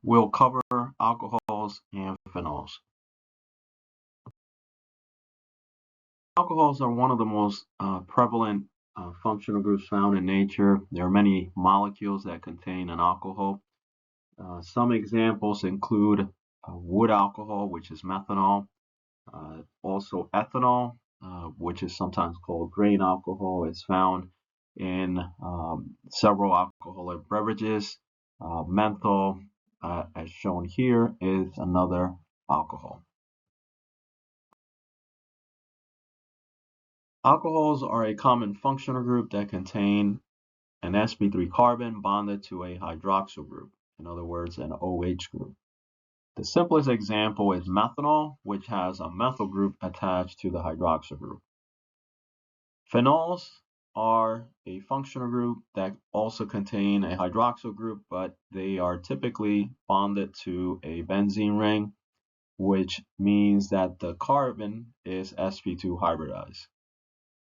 we'll cover alcohols and phenols. Alcohols are one of the most prevalent functional groups found in nature. There are many molecules that contain an alcohol. Some examples include wood alcohol, which is methanol, also ethanol, which is sometimes called grain alcohol, is found in several alcoholic beverages. Menthol, as shown here, is another alcohol. Alcohols are a common functional group that contain an sp3 carbon bonded to a hydroxyl group, in other words, an OH group. The simplest example is methanol, which has a methyl group attached to the hydroxyl group. Phenols are a functional group that also contain a hydroxyl group, but they are typically bonded to a benzene ring, which means that the carbon is sp2 hybridized.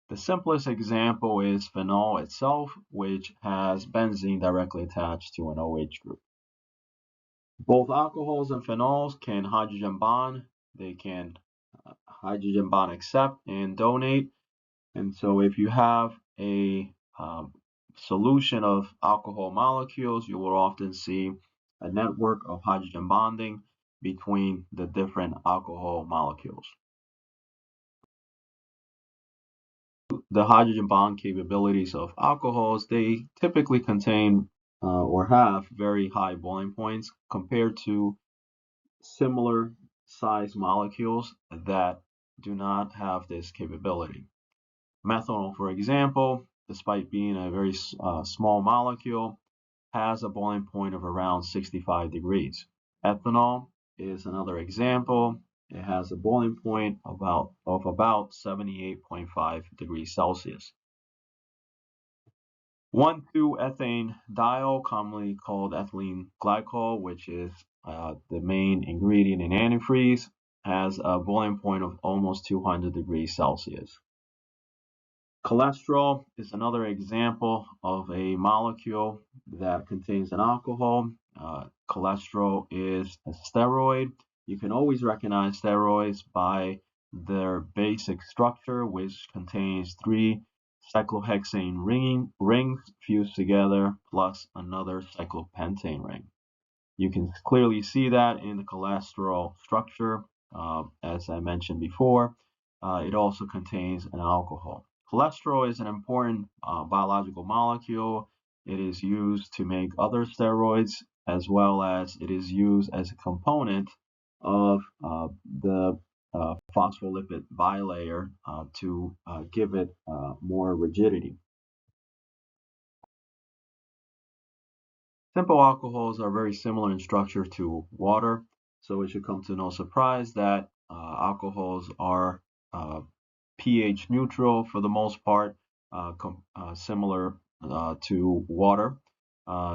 The simplest example is phenol itself, which has benzene directly attached to an OH group. Both alcohols and phenols can hydrogen bond. They can hydrogen bond accept and donate. And so if you have a solution of alcohol molecules, you will often see a network of hydrogen bonding between the different alcohol molecules. The hydrogen bond capabilities of alcohols, they typically contain or have very high boiling points compared to similar size molecules that do not have this capability. Methanol, for example, despite being a very small molecule, has a boiling point of around 65 degrees. Ethanol is another example. It has a boiling point of about 78.5 degrees Celsius. 1,2-ethane-diol, commonly called ethylene glycol, which is the main ingredient in antifreeze, has a boiling point of almost 200 degrees Celsius. Cholesterol is another example of a molecule that contains an alcohol. Cholesterol is a steroid. You can always recognize steroids by their basic structure, which contains 3 cyclohexane rings fused together plus another cyclopentane ring. You can clearly see that in the cholesterol structure. As I mentioned before, it also contains an alcohol. Cholesterol is an important biological molecule. It is used to make other steroids, as well as it is used as a component of the phospholipid bilayer to give it more rigidity. Simple alcohols are very similar in structure to water, so it should come to no surprise that alcohols are pH neutral for the most part, similar to water.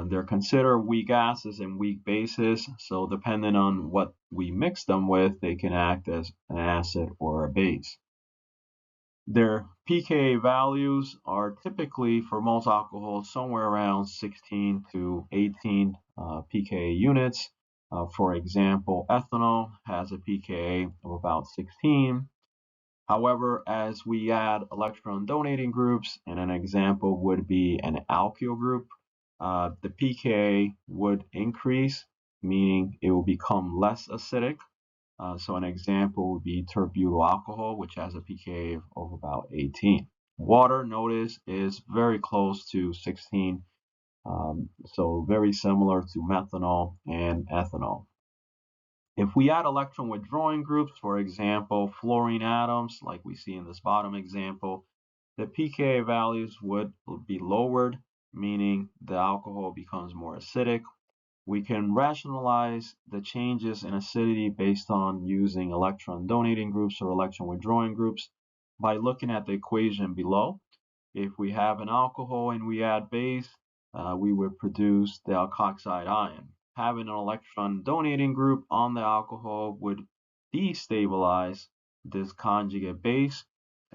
They're considered weak acids and weak bases, so depending on what we mix them with, they can act as an acid or a base. Their pKa values are typically, for most alcohols, somewhere around 16 to 18 pKa units. For example, ethanol has a pKa of about 16. However, as we add electron donating groups, and an example would be an alkyl group, the pKa would increase, meaning it will become less acidic. So an example would be terbutyl alcohol, which has a pKa of about 18. Water, notice, is very close to 16, so very similar to methanol and ethanol. If we add electron withdrawing groups, for example, fluorine atoms, like we see in this bottom example, the pKa values would be lowered, meaning the alcohol becomes more acidic. We can rationalize the changes in acidity based on using electron donating groups or electron withdrawing groups by looking at the equation below. If we have an alcohol and we add base, we would produce the alkoxide ion. Having an electron donating group on the alcohol would destabilize this conjugate base.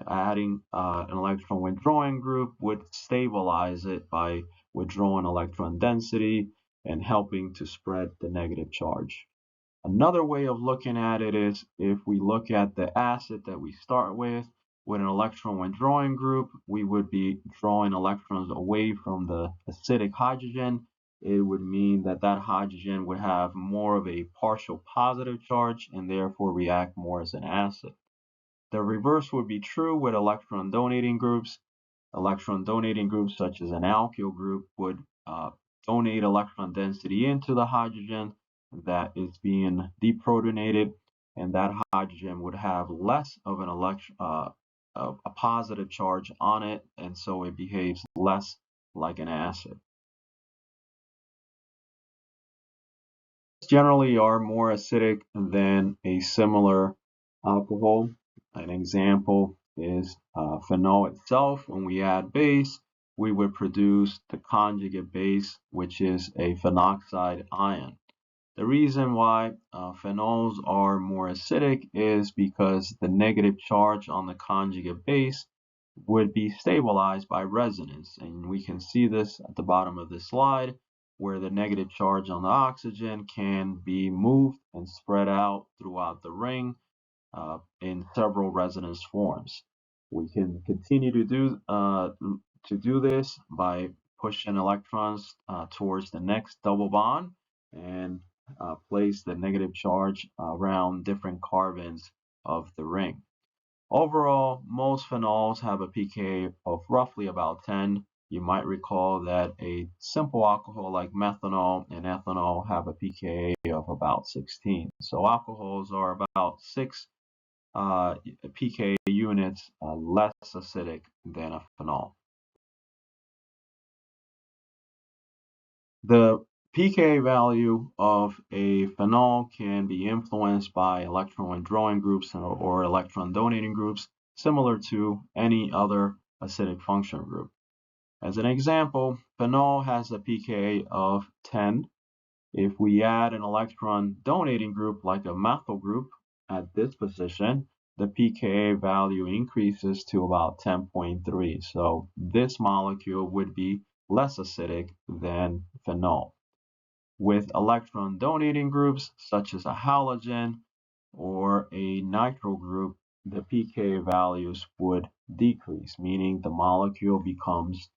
Adding an electron withdrawing group would stabilize it by withdrawing electron density, and helping to spread the negative charge. Another way of looking at it is if we look at the acid that we start with an electron withdrawing group, we would be drawing electrons away from the acidic hydrogen. It would mean that that hydrogen would have more of a partial positive charge and therefore react more as an acid. The reverse would be true with electron donating groups. Electron donating groups such as an alkyl group would donate electron density into the hydrogen that is being deprotonated, and that hydrogen would have less of an a positive charge on it, and so it behaves less like an acid. Generally are more acidic than a similar alcohol. An example is phenol itself. When we add base, we would produce the conjugate base, which is a phenoxide ion. The reason why phenols are more acidic is because the negative charge on the conjugate base would be stabilized by resonance. And we can see this at the bottom of this slide, where the negative charge on the oxygen can be moved and spread out throughout the ring in several resonance forms. We can continue to do this by pushing electrons towards the next double bond and place the negative charge around different carbons of the ring. Overall, most phenols have a pKa of roughly about 10. You might recall that a simple alcohol like methanol and ethanol have a pKa of about 16. So alcohols are about 6 pKa units less acidic than a phenol. The pKa value of a phenol can be influenced by electron withdrawing groups or electron donating groups, similar to any other acidic function group. As an example, phenol has a pKa of 10. If we add an electron donating group like a methyl group at this position, the pKa value increases to about 10.3. So this molecule would be less acidic than phenol. With electron donating groups such as a halogen or a nitro group, the pKa values would decrease, meaning the molecule becomes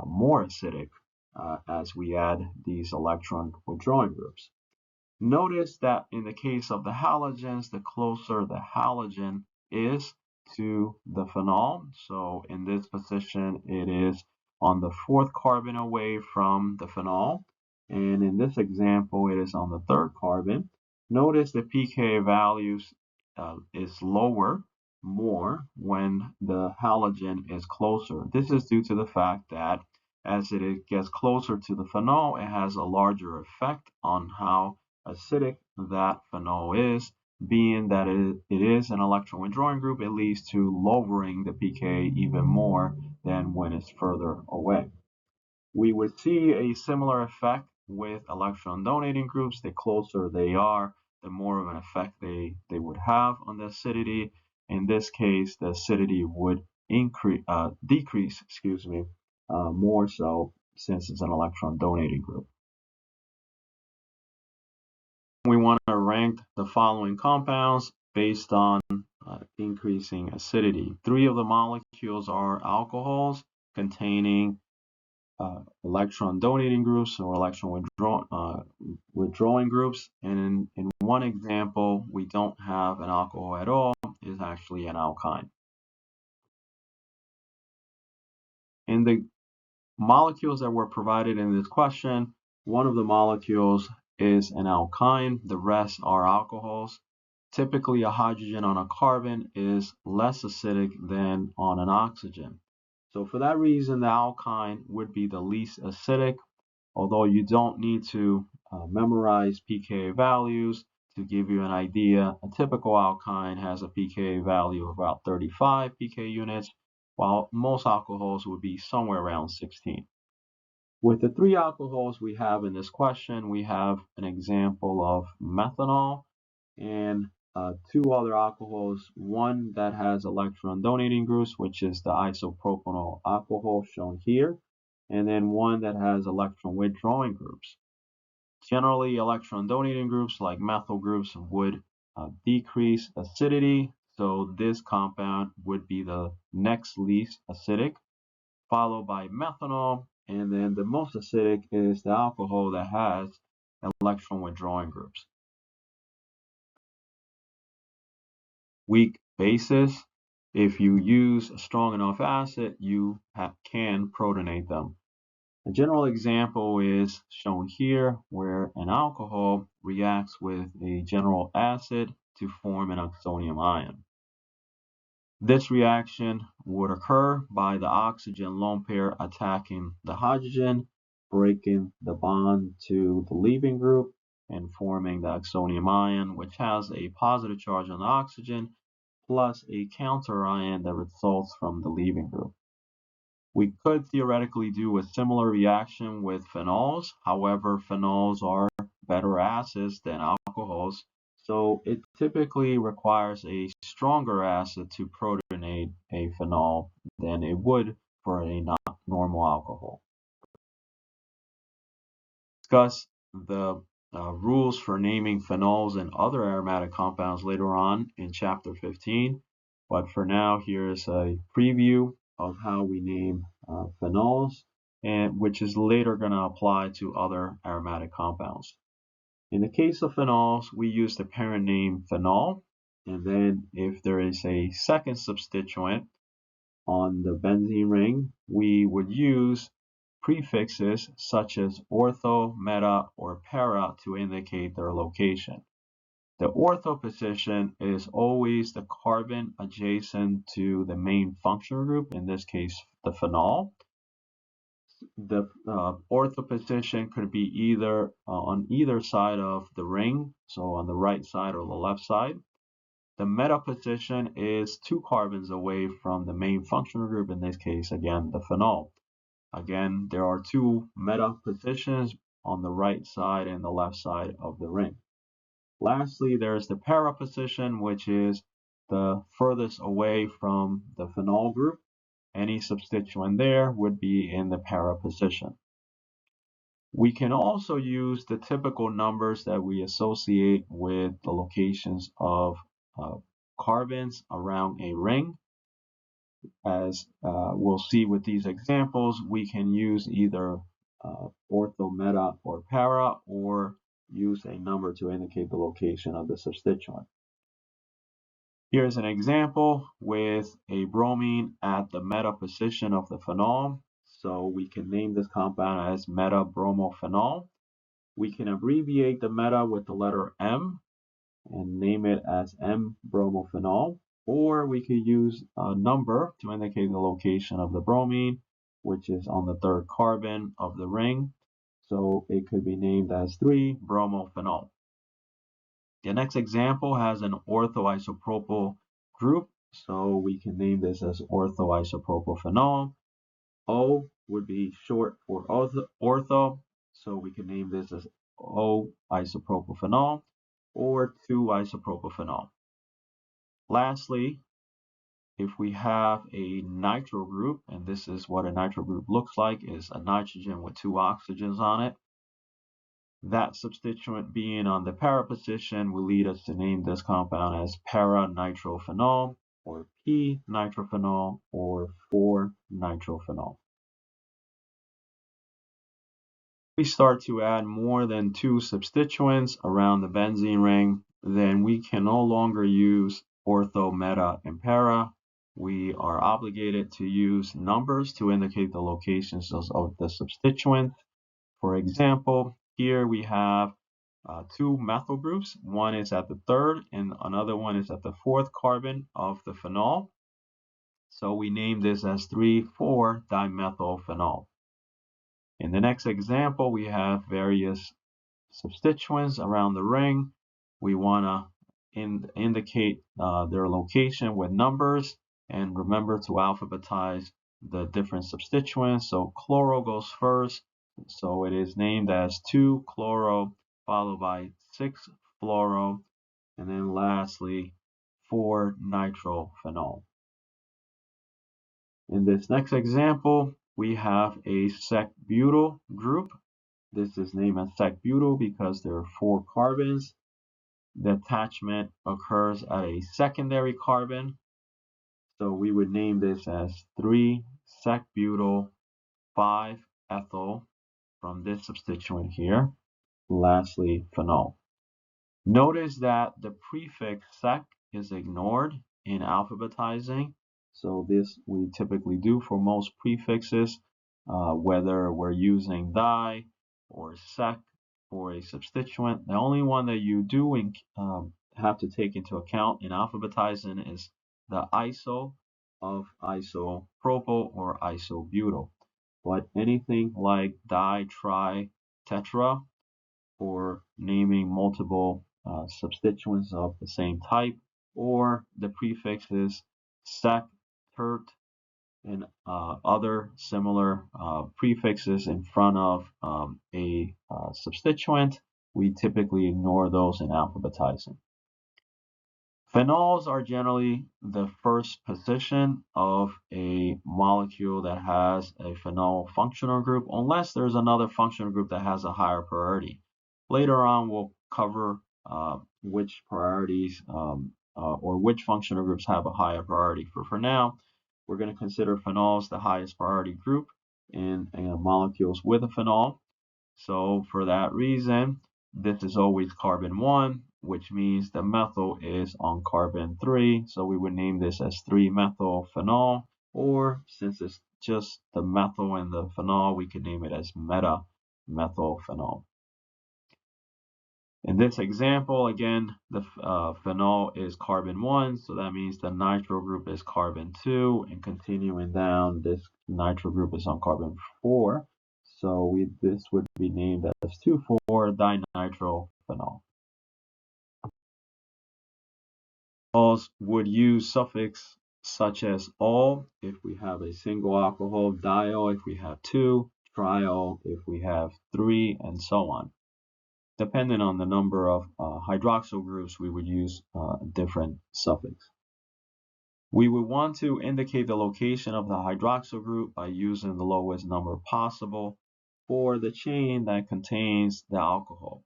more acidic as we add these electron withdrawing groups. Notice that in the case of the halogens, the closer the halogen is to the phenol. So in this position, it is on the 4th carbon away from the phenol. And in this example, it is on the 3rd carbon. Notice the pKa values is lower, more, when the halogen is closer. This is due to the fact that as it gets closer to the phenol, it has a larger effect on how acidic that phenol is. Being that it is an electron withdrawing group, it leads to lowering the pKa even more than when it's further away. We would see a similar effect with electron donating groups. The closer they are, the more of an effect they would have on the acidity. In this case, the acidity would decrease, more so since it's an electron donating group. We want to rank the following compounds based on increasing acidity. 3 of the molecules are alcohols containing electron donating groups or electron withdrawing groups. And in one example, we don't have an alcohol at all, is actually an alkyne. In the molecules that were provided in this question, one of the molecules is an alkyne, the rest are alcohols. Typically, a hydrogen on a carbon is less acidic than on an oxygen. So for that reason, the alkyne would be the least acidic, although you don't need to memorize pKa values to give you an idea. A typical alkyne has a pKa value of about 35 pK units, while most alcohols would be somewhere around 16. With the 3 alcohols we have in this question, we have an example of methanol and 2 other alcohols, one that has electron donating groups, which is the isopropanol alcohol shown here, and then one that has electron withdrawing groups. Generally, electron donating groups like methyl groups would decrease acidity, so this compound would be the next least acidic, followed by methanol, and then the most acidic is the alcohol that has electron withdrawing groups. Weak bases, if you use a strong enough acid, you can protonate them. A general example is shown here, where an alcohol reacts with a general acid to form an oxonium ion. This reaction would occur by the oxygen lone pair attacking the hydrogen, breaking the bond to the leaving group, and forming the oxonium ion, which has a positive charge on the oxygen plus a counter ion that results from the leaving group. We could theoretically do a similar reaction with phenols. However, phenols are better acids than alcohols, so it typically requires a stronger acid to protonate a phenol than it would for a normal alcohol. Discuss the rules for naming phenols and other aromatic compounds later on in chapter 15, but for now, here's a preview of how we name phenols, and which is later going to apply to other aromatic compounds. In the case of phenols, we use the parent name phenol, and then if there is a second substituent on the benzene ring, we would use prefixes such as ortho, meta, or para to indicate their location. The ortho position is always the carbon adjacent to the main functional group, in this case the phenol. The ortho position could be either on either side of the ring, so on the right side or the left side. The meta position is 2 carbons away from the main functional group, in this case, again, the phenol. Again, there are 2 meta positions on the right side and the left side of the ring. Lastly, there's the para position, which is the furthest away from the phenol group. Any substituent there would be in the para position. We can also use the typical numbers that we associate with the locations of carbons around a ring. As we'll see with these examples, we can use either ortho, meta, or para, or use a number to indicate the location of the substituent. Here's an example with a bromine at the meta position of the phenol. So we can name this compound as meta-bromophenol. We can abbreviate the meta with the letter M and name it as M-bromophenol, or we could use a number to indicate the location of the bromine, which is on the 3rd carbon of the ring. So it could be named as 3-bromophenol. The next example has an orthoisopropyl group, so we can name this as orthoisopropyl. O would be short for ortho, so we can name this as O-isopropyl or 2-isopropyl. Lastly, if we have a nitro group, and this is what a nitro group looks like, is a nitrogen with 2 oxygens on it. That substituent being on the para position will lead us to name this compound as para-nitrophenol, or P-nitrophenol, or 4-nitrophenol. We start to add more than 2 substituents around the benzene ring, then we can no longer use ortho, meta, and para. We are obligated to use numbers to indicate the locations of the substituent. For example, here we have 2 methyl groups. One is at the 3rd and another one is at the 4th carbon of the phenol. So we name this as 3,4-dimethylphenol. In the next example, we have various substituents around the ring. We want to indicate their location with numbers, and remember to alphabetize the different substituents. So chloro goes first, so it is named as 2-chloro, followed by 6-fluoro, and then lastly 4-nitrophenol. In this next example, we have a sec-butyl group. This is named as sec-butyl because there are 4 carbons. The attachment occurs at a secondary carbon. So we would name this as 3-sec-butyl 5-ethyl from this substituent here. Lastly, phenol. Notice that the prefix sec is ignored in alphabetizing. So this we typically do for most prefixes, whether we're using di or sec for a substituent. The only one that you do have to take into account in alphabetizing is the iso of isopropyl or isobutyl. But anything like di, tri, tetra, for naming multiple substituents of the same type, or the prefixes sec, tert, and other similar prefixes in front of a substituent. We typically ignore those in alphabetizing. Phenols are generally the first position of a molecule that has a phenol functional group, unless there's another functional group that has a higher priority. Later on, we'll cover which priorities or which functional groups have a higher priority. For now, we're going to consider phenols the highest priority group in molecules with a phenol. So for that reason, this is always carbon 1, which means the methyl is on carbon 3. So we would name this as 3-methyl phenol, or since it's just the methyl and the phenol, we could name it as meta-methyl phenol. In this example, again, the phenol is carbon 1, so that means the nitro group is carbon 2, and continuing down, this nitro group is on carbon 4. So this would be named as 2,4-dinitrophenol. Alcohols would use suffix such as "ol" if we have a single alcohol, diol if we have 2, triol if we have 3, and so on. Depending on the number of hydroxyl groups, we would use different suffix. We would want to indicate the location of the hydroxyl group by using the lowest number possible for the chain that contains the alcohol.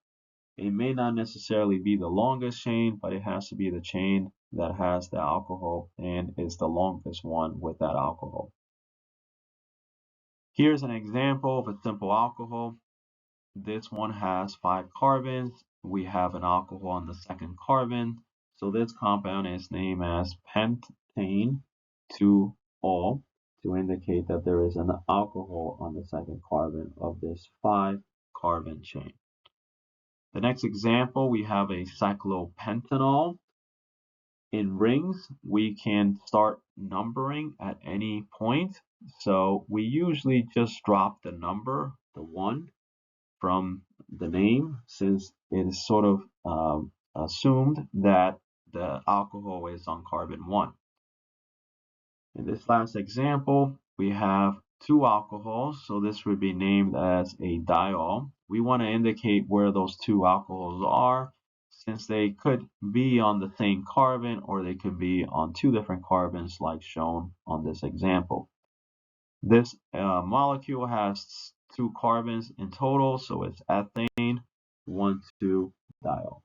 It may not necessarily be the longest chain, but it has to be the chain that has the alcohol and is the longest one with that alcohol. Here's an example of a simple alcohol. This one has 5 carbons. We have an alcohol on the second carbon. So this compound is named as pentane 2-ol to indicate that there is an alcohol on the second carbon of this 5-carbon chain. The next example, we have a cyclopentanol. In rings, we can start numbering at any point. So we usually just drop the number, the 1, from the name, since it is sort of assumed that the alcohol is on carbon 1. In this last example, we have 2 alcohols, so this would be named as a diol. We want to indicate where those 2 alcohols are, since they could be on the same carbon or they could be on 2 different carbons like shown on this example. This molecule has 2 carbons in total, so it's ethane 1,2-diol.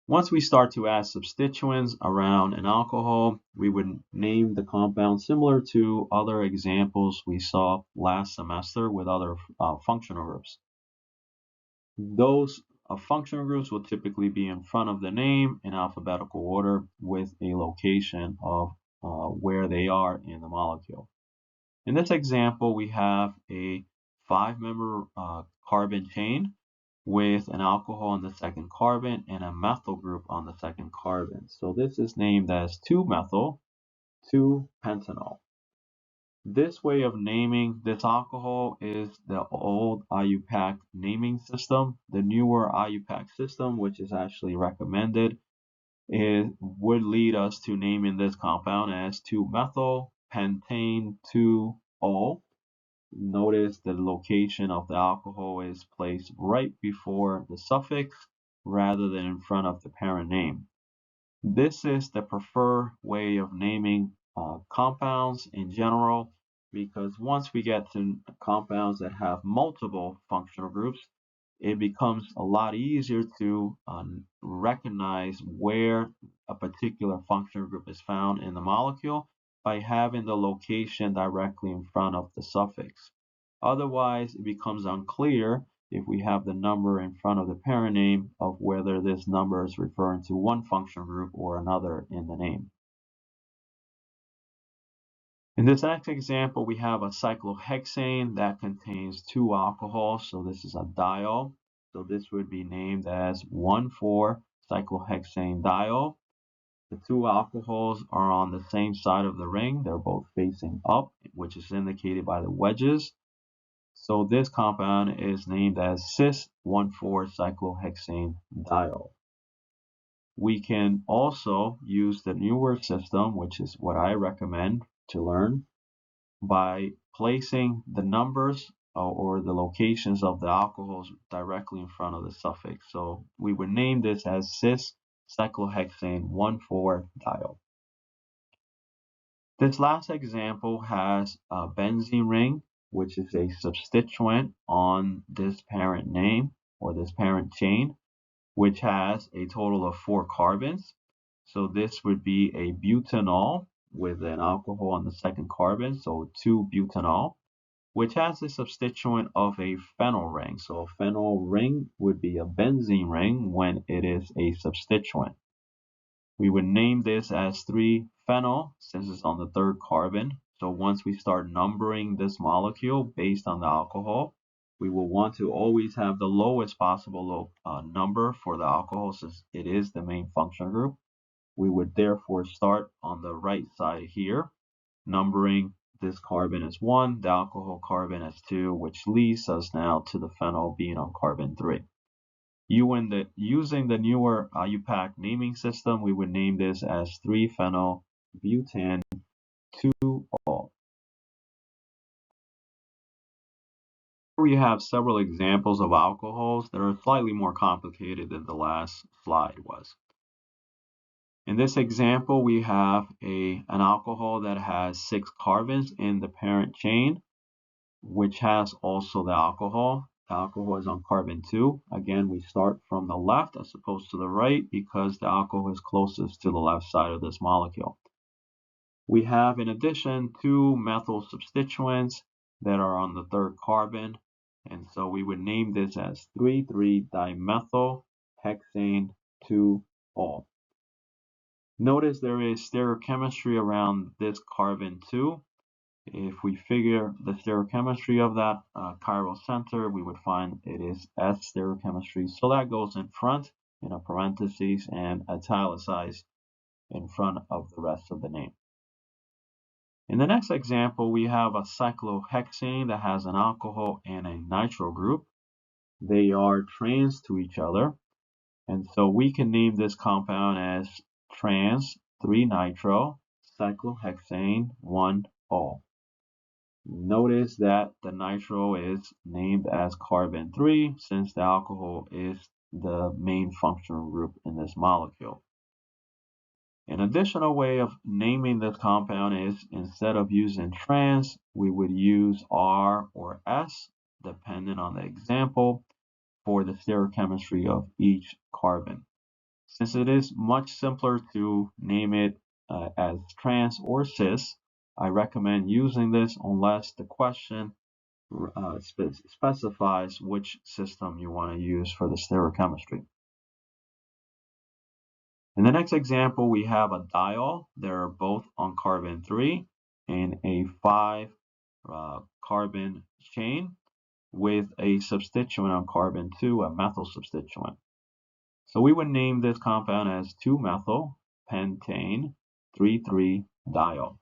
Once we start to add substituents around an alcohol, we would name the compound similar to other examples we saw last semester with other functional groups. Those functional groups will typically be in front of the name in alphabetical order with a location of where they are in the molecule. In this example, we have a 5-member carbon chain with an alcohol on the second carbon and a methyl group on the second carbon. So this is named as 2-methyl 2-pentanol. This way of naming this alcohol is the old IUPAC naming system. The newer IUPAC system, which is actually recommended, would lead us to naming this compound as 2-methyl pentane 2-ol. Notice the location of the alcohol is placed right before the suffix rather than in front of the parent name. This is the preferred way of naming compounds in general. because once we get to compounds that have multiple functional groups, it becomes a lot easier to recognize where a particular functional group is found in the molecule by having the location directly in front of the suffix. Otherwise, it becomes unclear if we have the number in front of the parent name of whether this number is referring to one functional group or another in the name. In this next example, we have a cyclohexane that contains two alcohols. So this is a diol. So this would be named as 1,4-cyclohexane diol. The two alcohols are on the same side of the ring. They're both facing up, which is indicated by the wedges. So this compound is named as cis-1,4-cyclohexane diol. We can also use the newer system, which is what I recommend to learn, by placing the numbers or the locations of the alcohols directly in front of the suffix. So we would name this as cis-cyclohexane 1,4-diol. This last example has a benzene ring, which is a substituent on this parent name or this parent chain, which has a total of 4 carbons. So this would be a butanol with an alcohol on the second carbon, so 2-butanol, which has the substituent of a phenyl ring. So a phenyl ring would be a benzene ring when it is a substituent. We would name this as 3-phenyl since it's on the third carbon. So once we start numbering this molecule based on the alcohol, we will want to always have the lowest possible number for the alcohol since it is the main functional group. We would therefore start on the right side here, numbering this carbon as 1, the alcohol carbon as 2, which leads us now to the phenyl being on carbon 3. Using the newer IUPAC naming system, we would name this as 3-phenyl butan 2-ol. Here we have several examples of alcohols that are slightly more complicated than the last slide was. In this example, we have an alcohol that has 6 carbons in the parent chain, which has also the alcohol. The alcohol is on carbon 2. Again, we start from the left as opposed to the right because the alcohol is closest to the left side of this molecule. We have, in addition, 2 methyl substituents that are on the third carbon. And so we would name this as 3,3-dimethyl hexane 2-ol. Notice there is stereochemistry around this carbon 2. If we figure the stereochemistry of that chiral center, we would find it is S stereochemistry. So that goes in front in a parentheses and italicized in front of the rest of the name. In the next example, we have a cyclohexane that has an alcohol and a nitro group. They are trans to each other. And so we can name this compound as trans 3-nitro cyclohexane 1-ol. Notice that the nitro is named as carbon 3 since the alcohol is the main functional group in this molecule. An additional way of naming this compound is instead of using trans, we would use R or S, depending on the example, for the stereochemistry of each carbon. Since it is much simpler to name it as trans or cis, I recommend using this unless the question specifies which system you want to use for the stereochemistry. In the next example, we have a diol. They're both on carbon 3 in a 5 carbon chain with a substituent on carbon 2, a methyl substituent. So we would name this compound as 2-methyl pentane 3,3-diol.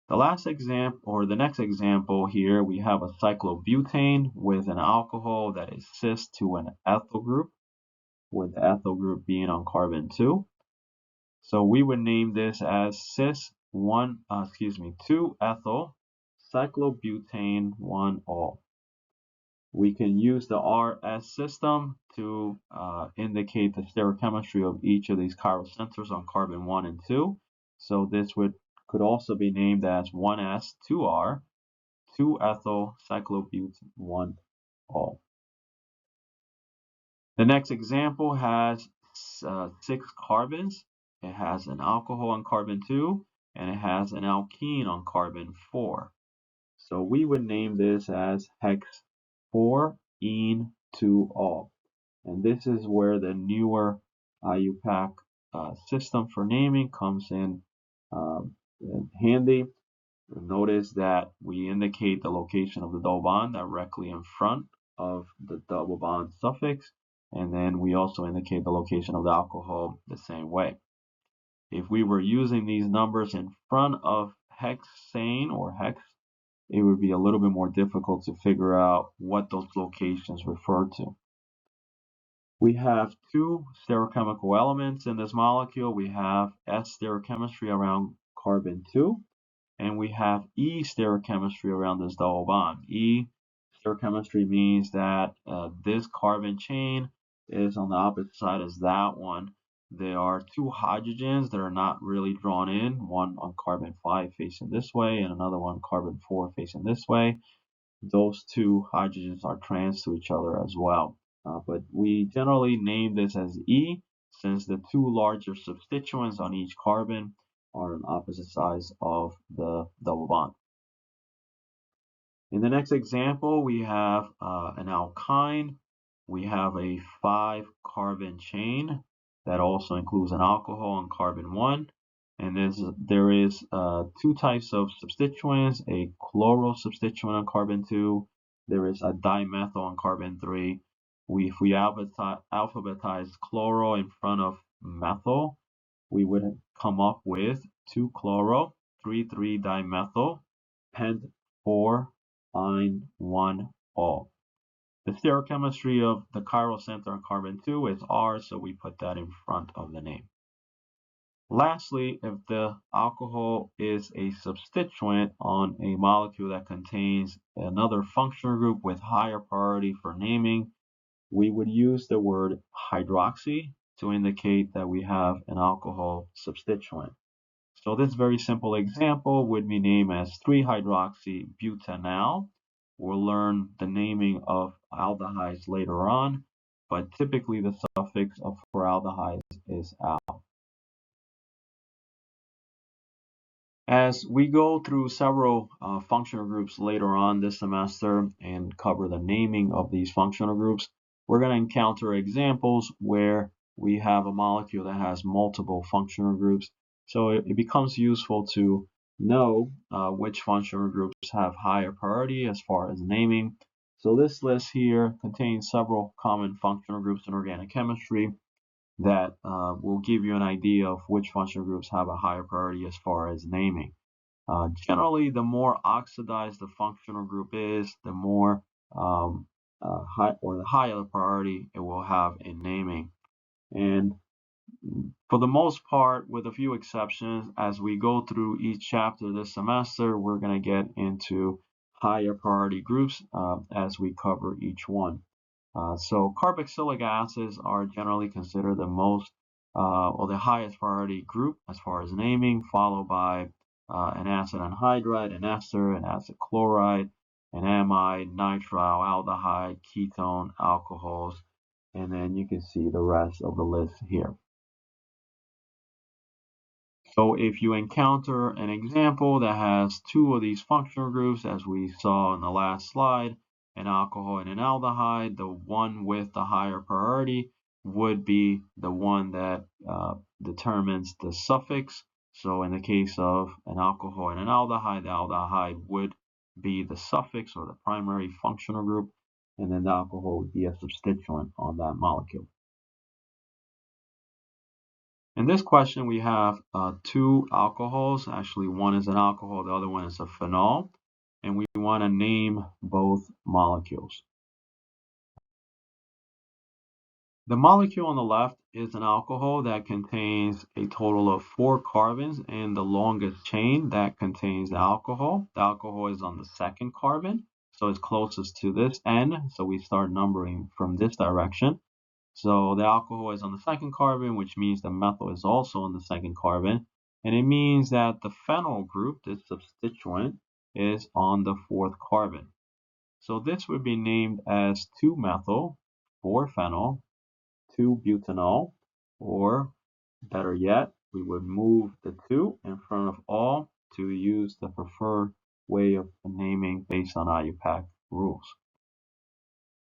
The last example, or the next example here, we have a cyclobutane with an alcohol that is cis to an ethyl group, with the ethyl group being on carbon 2. So we would name this as cis 2-ethyl cyclobutane 1-ol. We can use the RS system to indicate the stereochemistry of each of these chiral centers on carbon 1 and 2. So this would could also be named as 1S, 2R, 2-ethyl cyclobutane, 1-ol. The next example has 6 carbons. It has an alcohol on carbon 2, and it has an alkene on carbon 4. So we would name this as hex 4-ene-2-ol. And this is where the newer IUPAC system for naming comes in handy. Notice that we indicate the location of the double bond directly in front of the double bond suffix, and then we also indicate the location of the alcohol the same way. If we were using these numbers in front of hexane or hex, it would be a little bit more difficult to figure out what those locations refer to. We have 2 stereochemical elements in this molecule. We have S stereochemistry around carbon 2, and we have E stereochemistry around this double bond. E stereochemistry means that this carbon chain is on the opposite side as that one. There are 2 hydrogens that are not really drawn in, one on carbon 5 facing this way and another one carbon 4 facing this way. Those 2 hydrogens are trans to each other as well. But we generally name this as E since the 2 larger substituents on each carbon are on opposite sides of the double bond. In the next example, we have an alkyne. We have a 5-carbon chain that also includes an alcohol on carbon 1. And there is 2 types of substituents, a chloro substituent on carbon 2. There is a dimethyl on carbon 3. If we alphabetize chloro in front of methyl, we would come up with 2-chloro, 3,3-dimethyl, pent 4-ine-1-ol. The stereochemistry of the chiral center on carbon 2 is R, so we put that in front of the name. Lastly, if the alcohol is a substituent on a molecule that contains another functional group with higher priority for naming, we would use the word hydroxy to indicate that we have an alcohol substituent. So this very simple example would be named as 3-hydroxybutanal. We'll learn the naming of aldehydes later on, but typically the suffix for aldehydes is al. As we go through several functional groups later on this semester and cover the naming of these functional groups, we're going to encounter examples where we have a molecule that has multiple functional groups. So it becomes useful to know which functional groups have higher priority as far as naming. So this list here contains several common functional groups in organic chemistry that will give you an idea of which functional groups have a higher priority as far as naming. Generally, the more oxidized the functional group is, the more the higher priority it will have in naming. And for the most part, with a few exceptions, as we go through each chapter this semester, we're going to get into higher priority groups as we cover each one. So carboxylic acids are generally considered the most or the highest priority group as far as naming, followed by an acid anhydride, an ester, an acid chloride, an amide, nitrile, aldehyde, ketone, alcohols, and then you can see the rest of the list here. So if you encounter an example that has 2 of these functional groups, as we saw in the last slide, an alcohol and an aldehyde, the one with the higher priority would be the one that determines the suffix. So in the case of an alcohol and an aldehyde, the aldehyde would be the suffix or the primary functional group, and then the alcohol would be a substituent on that molecule. In this question, we have 2 alcohols. Actually, one is an alcohol, the other one is a phenol, and we want to name both molecules. The molecule on the left is an alcohol that contains a total of 4 carbons, and the longest chain that contains the alcohol. The alcohol is on the 2nd carbon, so it's closest to this end, so we start numbering from this direction. So the alcohol is on the 2nd carbon, which means the methyl is also on the 2nd carbon. And it means that the phenol group, this substituent, is on the fourth carbon. So this would be named as 2-methyl, 4-phenyl, 2-butanol, or better yet, we would move the 2 in front of all to use the preferred way of naming based on IUPAC rules.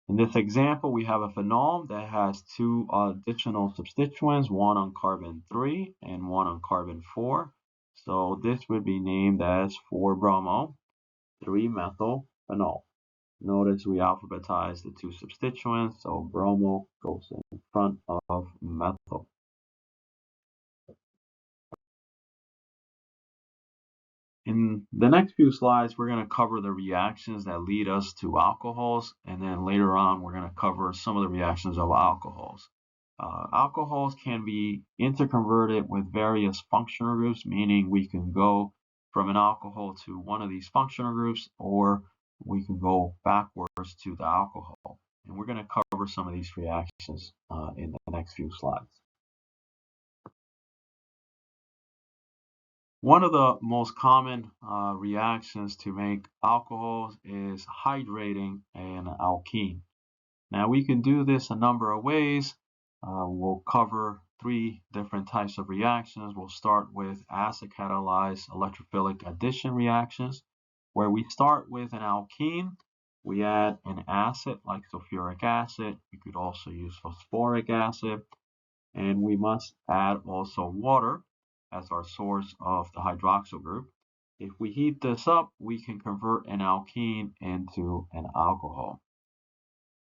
In this example, we have a phenol that has 2 additional substituents, one on carbon 3 and one on carbon 4. So this would be named as 4-bromo, 3-methyl phenol. Notice we alphabetize the 2 substituents, so bromo goes in front of methyl. In the next few slides, we're going to cover the reactions that lead us to alcohols, and then later on, we're going to cover some of the reactions of alcohols. Alcohols can be interconverted with various functional groups, meaning we can go from an alcohol to one of these functional groups, or we can go backwards to the alcohol. And we're going to cover some of these reactions in the next few slides. One of the most common reactions to make alcohols is hydrating an alkene. Now we can do this a number of ways. We'll cover 3 different types of reactions. We'll start with acid-catalyzed electrophilic addition reactions, where we start with an alkene. We add an acid like sulfuric acid. We could also use phosphoric acid. And we must add also water as our source of the hydroxyl group. If we heat this up, we can convert an alkene into an alcohol.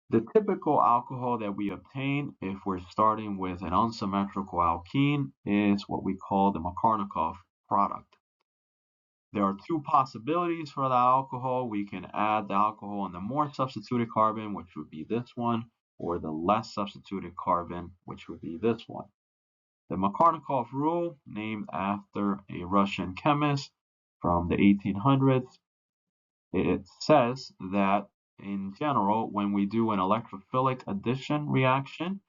The typical alcohol that we obtain if we're starting with an unsymmetrical alkene is what we call the Markovnikov product. There are 2 possibilities for the alcohol. We can add the alcohol on the more substituted carbon, which would be this one, or the less substituted carbon, which would be this one. The Markovnikov rule, named after a Russian chemist from the 1800s, it says that in general, when we do an electrophilic addition reaction,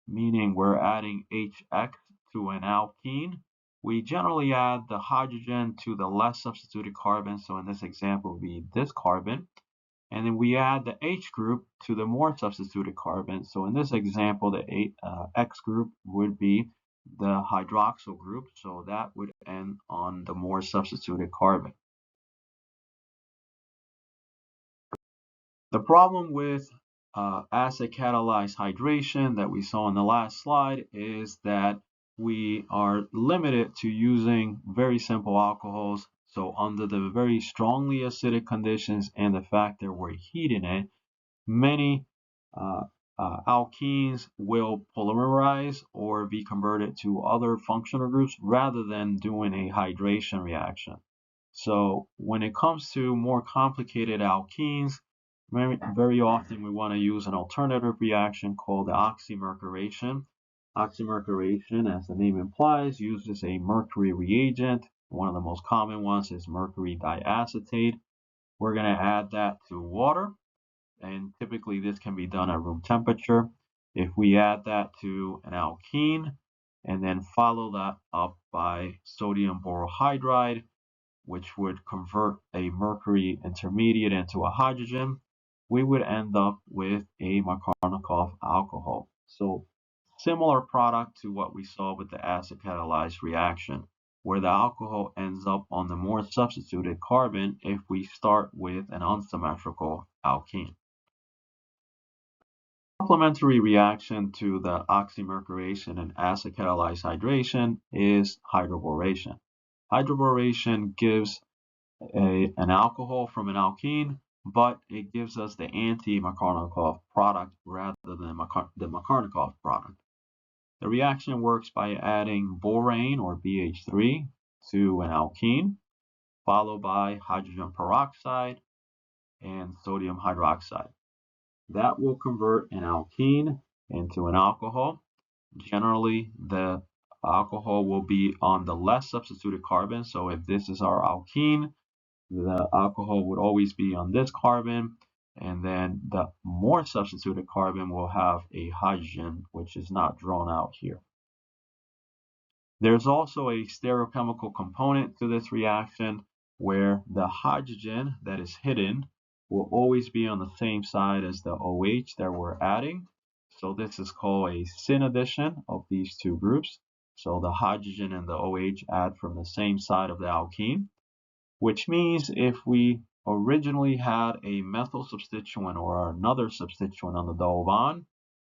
meaning we're adding HX to an alkene, we generally add the hydrogen to the less substituted carbon. So in this example, it would be this carbon. And then we add the H group to the more substituted carbon. So in this example, the X group would be the hydroxyl group, so that would end on the more substituted carbon. The problem with acid-catalyzed hydration that we saw in the last slide is that we are limited to using very simple alcohols. So under the very strongly acidic conditions and the fact that we're heating it, many alkenes will polymerize or be converted to other functional groups rather than doing a hydration reaction. So when it comes to more complicated alkenes, very often we want to use an alternative reaction called the oxymercuration. Oxymercuration, as the name implies, uses a mercury reagent. One of the most common ones is mercury diacetate. We're going to add that to water, and typically this can be done at room temperature. If we add that to an alkene and then follow that up by sodium borohydride, which would convert a mercury intermediate into a hydrogen, we would end up with a Markovnikov alcohol. So similar product to what we saw with the acid-catalyzed reaction, where the alcohol ends up on the more substituted carbon if we start with an unsymmetrical alkene. Complementary reaction to the oxymercuration and acid-catalyzed hydration is hydroboration. Hydroboration gives an alcohol from an alkene, but it gives us the anti-Markovnikov product rather than the Markovnikov product. The reaction works by adding borane or BH3 to an alkene, followed by hydrogen peroxide and sodium hydroxide. That will convert an alkene into an alcohol. Generally, the alcohol will be on the less substituted carbon. So if this is our alkene, the alcohol would always be on this carbon, and then the more substituted carbon will have a hydrogen, which is not drawn out here. There's also a stereochemical component to this reaction where the hydrogen that is hidden will always be on the same side as the OH that we're adding. So this is called a syn addition of these two groups. So the hydrogen and the OH add from the same side of the alkene, which means if we originally had a methyl substituent or another substituent on the double bond,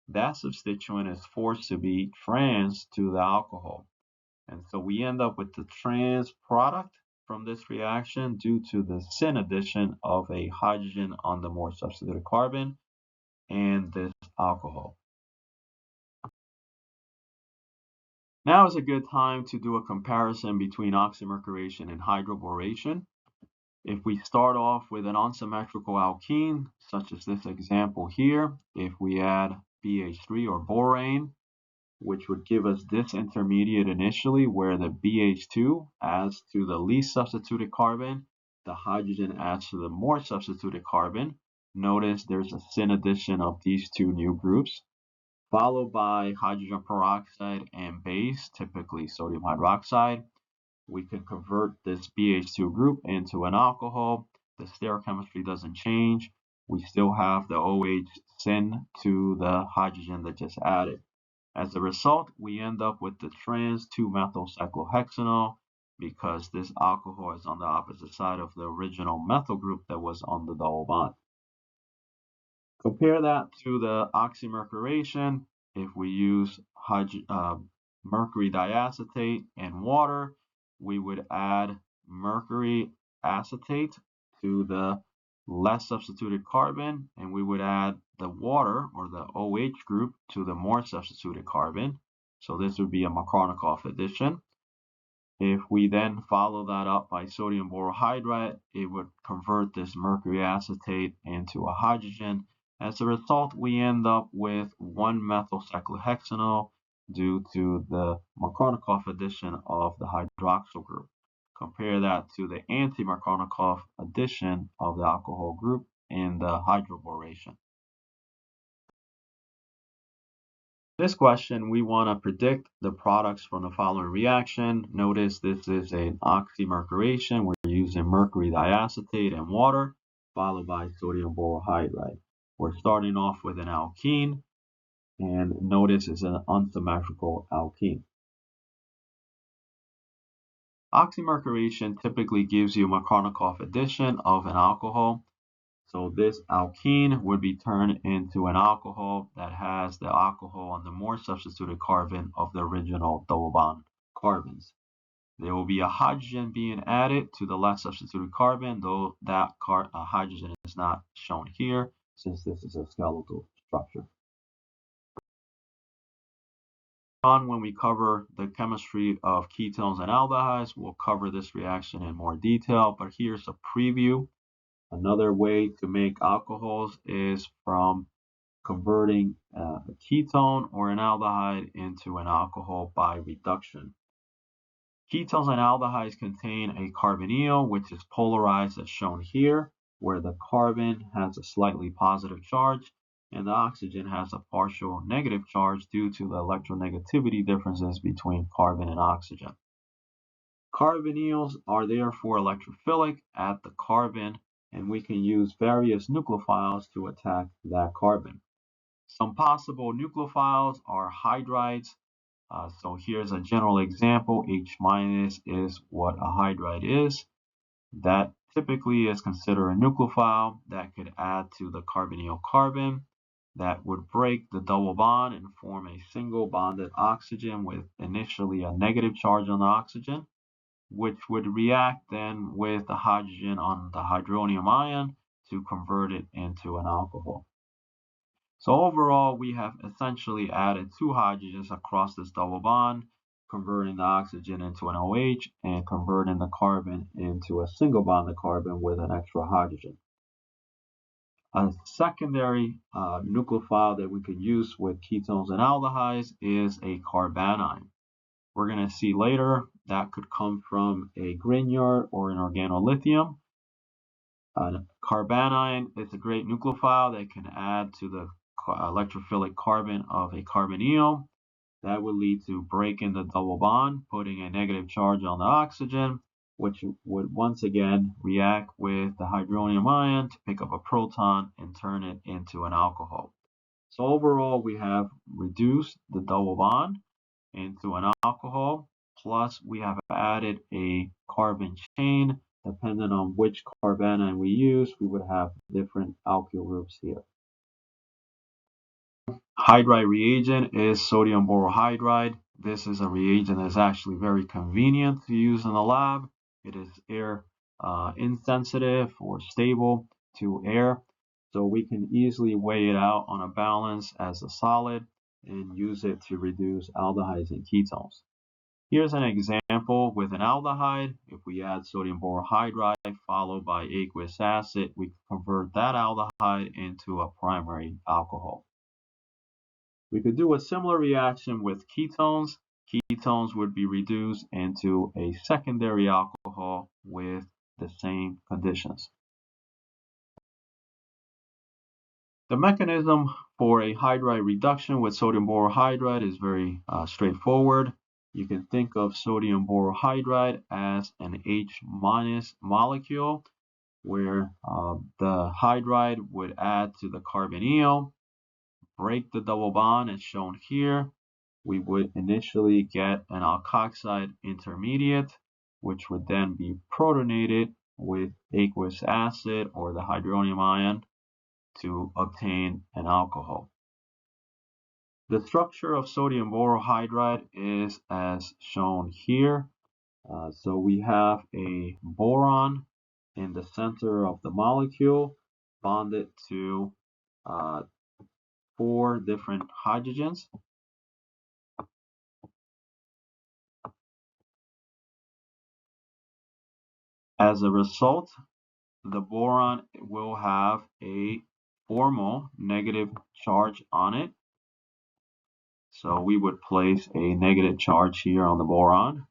that substituent is forced to be trans to the alcohol. And so we end up with the trans product from this reaction due to the syn addition of a hydrogen on the more substituted carbon and this alcohol. Now is a good time to do a comparison between oxymercuration and hydroboration. If we start off with an unsymmetrical alkene, such as this example here, if we add BH3 or borane, which would give us this intermediate initially where the BH2 adds to the least substituted carbon, the hydrogen adds to the more substituted carbon. Notice there's a syn addition of these two new groups, followed by hydrogen peroxide and base, typically sodium hydroxide. We can convert this BH2 group into an alcohol. The stereochemistry doesn't change. We still have the OH syn to the hydrogen that just added. As a result, we end up with the trans 2-methyl-cyclohexanol because this alcohol is on the opposite side of the original methyl group that was on the double bond. Compare that to the oxymercuration. If we use mercury diacetate and water, we would add mercury acetate to the less substituted carbon, and we would add the water or the OH group to the more substituted carbon. So this would be a Markovnikov addition. If we then follow that up by sodium borohydride, it would convert this mercury acetate into a hydrogen. As a result, we end up with 1-methyl-cyclohexanol due to the Markovnikov addition of the hydroxyl group. Compare that to the anti-Markovnikov addition of the alcohol group in the hydroboration. This question, we want to predict the products from the following reaction. Notice this is an oxymercuration. We're using mercury diacetate and water, followed by sodium borohydride. We're starting off with an alkene, and notice it's an unsymmetrical alkene. Oxymercuration typically gives you Markovnikov addition of an alcohol. So this alkene would be turned into an alcohol that has the alcohol on the more substituted carbon of the original double bond carbons. There will be a hydrogen being added to the less substituted carbon, though that hydrogen is not shown here since this is a skeletal structure. When we cover the chemistry of ketones and aldehydes, we'll cover this reaction in more detail, but here's a preview. Another way to make alcohols is from converting a ketone or an aldehyde into an alcohol by reduction. Ketones and aldehydes contain a carbonyl, which is polarized as shown here, where the carbon has a slightly positive charge and the oxygen has a partial negative charge due to the electronegativity differences between carbon and oxygen. Carbonyls are therefore electrophilic at the carbon, and we can use various nucleophiles to attack that carbon. Some possible nucleophiles are hydrides. So here's a general example. H- is what a hydride is. That typically is considered a nucleophile that could add to the carbonyl carbon that would break the double bond and form a single bonded oxygen with initially a negative charge on the oxygen, which would react then with the hydrogen on the hydronium ion to convert it into an alcohol. So overall, we have essentially added two hydrogens across this double bond, converting the oxygen into an OH and converting the carbon into a single bonded carbon with an extra hydrogen. A secondary nucleophile that we could use with ketones and aldehydes is a carbanion. We're going to see later that could come from a Grignard or an organolithium. Carbanion is a great nucleophile that can add to the electrophilic carbon of a carbonyl. That would lead to breaking the double bond, putting a negative charge on the oxygen, which would once again react with the hydronium ion to pick up a proton and turn it into an alcohol. So overall, we have reduced the double bond into an alcohol, plus we have added a carbon chain. Depending on which carbanion we use, we would have different alkyl groups here. Hydride reagent is sodium borohydride. This is a reagent that's actually very convenient to use in the lab. It is air insensitive or stable to air, so we can easily weigh it out on a balance as a solid and use it to reduce aldehydes and ketones. Here's an example with an aldehyde. If we add sodium borohydride followed by aqueous acid, we convert that aldehyde into a primary alcohol. We could do a similar reaction with ketones. Ketones would be reduced into a secondary alcohol with the same conditions. The mechanism for a hydride reduction with sodium borohydride is very straightforward. You can think of sodium borohydride as an H- molecule where the hydride would add to the carbonyl, break the double bond as shown here. We would initially get an alkoxide intermediate, which would then be protonated with aqueous acid or the hydronium ion to obtain an alcohol. The structure of sodium borohydride is as shown here. So we have a boron in the center of the molecule bonded to 4 different hydrogens. As a result, the boron will have a formal negative charge on it. So we would place a negative charge here on the boron.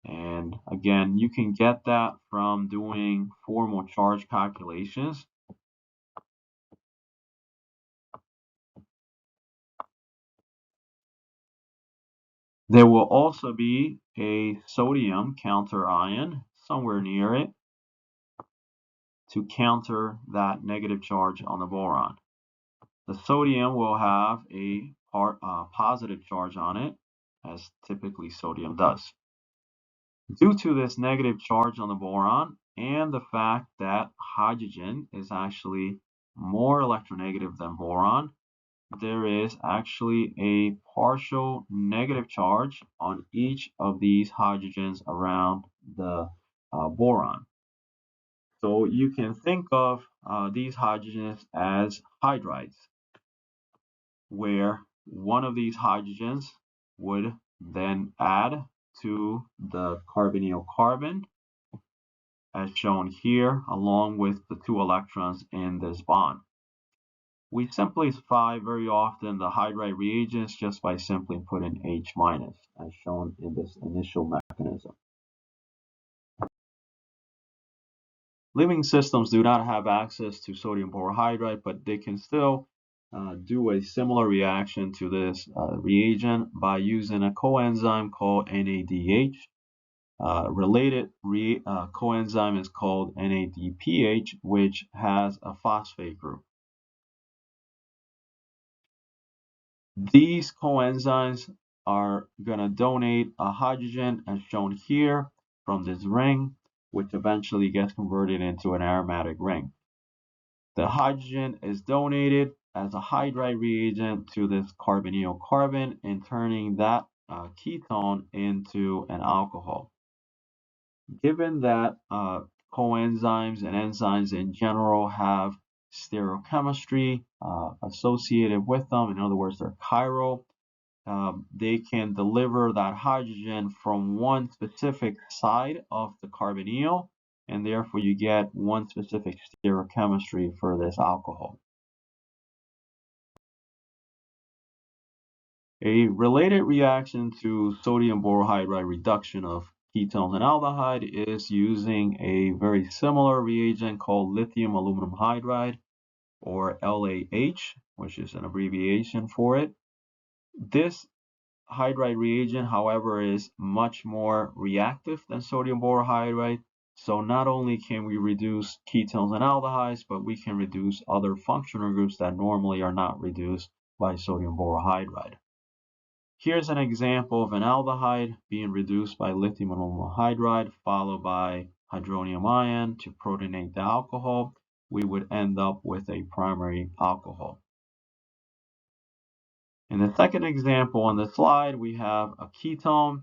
And again, you can get that from doing formal charge calculations. There will also be a sodium counter ion somewhere near it to counter that negative charge on the boron. The sodium will have a positive charge on it, as typically sodium does. Due to this negative charge on the boron and the fact that hydrogen is actually more electronegative than boron, there is actually a partial negative charge on each of these hydrogens around the boron. So you can think of these hydrogens as hydrides, where one of these hydrogens would then add to the carbonyl carbon, as shown here, along with the 2 electrons in this bond. We simplify very often the hydride reagents just by simply putting H-, as shown in this initial mechanism. Living systems do not have access to sodium borohydride, but they can still do a similar reaction to this reagent by using a coenzyme called NADH. Related coenzyme is called NADPH, which has a phosphate group. These coenzymes are going to donate a hydrogen as shown here from this ring, which eventually gets converted into an aromatic ring. The hydrogen is donated as a hydride reagent to this carbonyl carbon and turning that ketone into an alcohol. Given that coenzymes and enzymes in general have stereochemistry associated with them, in other words, they're chiral, they can deliver that hydrogen from one specific side of the carbonyl, and therefore you get one specific stereochemistry for this alcohol. A related reaction to sodium borohydride reduction of ketones and aldehyde is using a very similar reagent called lithium aluminum hydride, or LAH, which is an abbreviation for it. This hydride reagent, however, is much more reactive than sodium borohydride. So not only can we reduce ketones and aldehydes, but we can reduce other functional groups that normally are not reduced by sodium borohydride. Here's an example of an aldehyde being reduced by lithium aluminum hydride followed by hydronium ion to protonate the alcohol. We would end up with a primary alcohol. In the second example on the slide, we have a ketone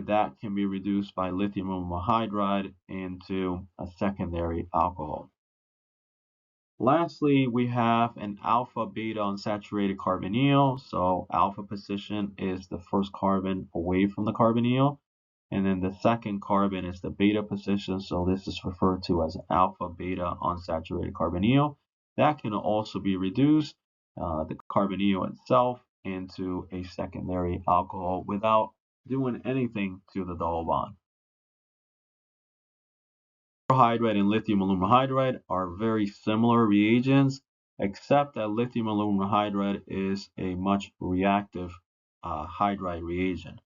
that can be reduced by lithium aluminum hydride into a secondary alcohol. Lastly, we have an alpha beta unsaturated carbonyl. So alpha position is the first carbon away from the carbonyl, and then the second carbon is the beta position. So this is referred to as alpha beta unsaturated carbonyl. That can also be reduced, the carbonyl itself, into a secondary alcohol without doing anything to the double bond. Hydride and lithium aluminum hydride are very similar reagents, except that lithium aluminum hydride is a much reactive hydride reagent.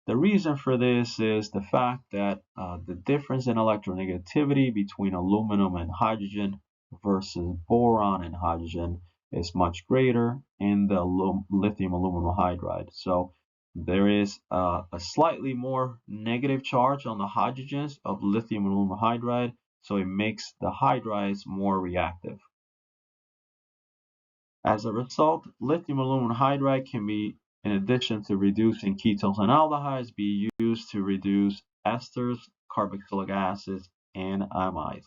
The reason for this is the fact that the difference in electronegativity between aluminum and hydrogen versus boron and hydrogen is much greater in the lithium aluminum hydride. So there is a slightly more negative charge on the hydrogens of lithium aluminum hydride, so it makes the hydrides more reactive. As a result, lithium aluminum hydride can be, in addition to reducing ketones and aldehydes, be used to reduce esters, carboxylic acids, and amides.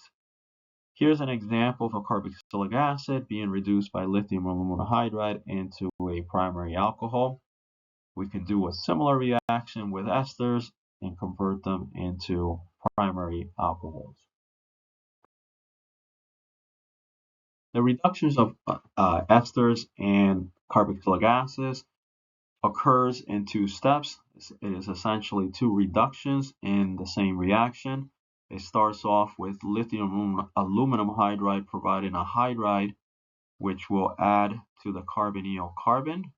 Here's an example of a carboxylic acid being reduced by lithium aluminum hydride into a primary alcohol. We can do a similar reaction with esters and convert them into primary alcohols. The reductions of esters and carboxylic acids occurs in two steps. It is essentially two reductions in the same reaction. It starts off with lithium aluminum hydride providing a hydride which will add to the carbonyl carbon,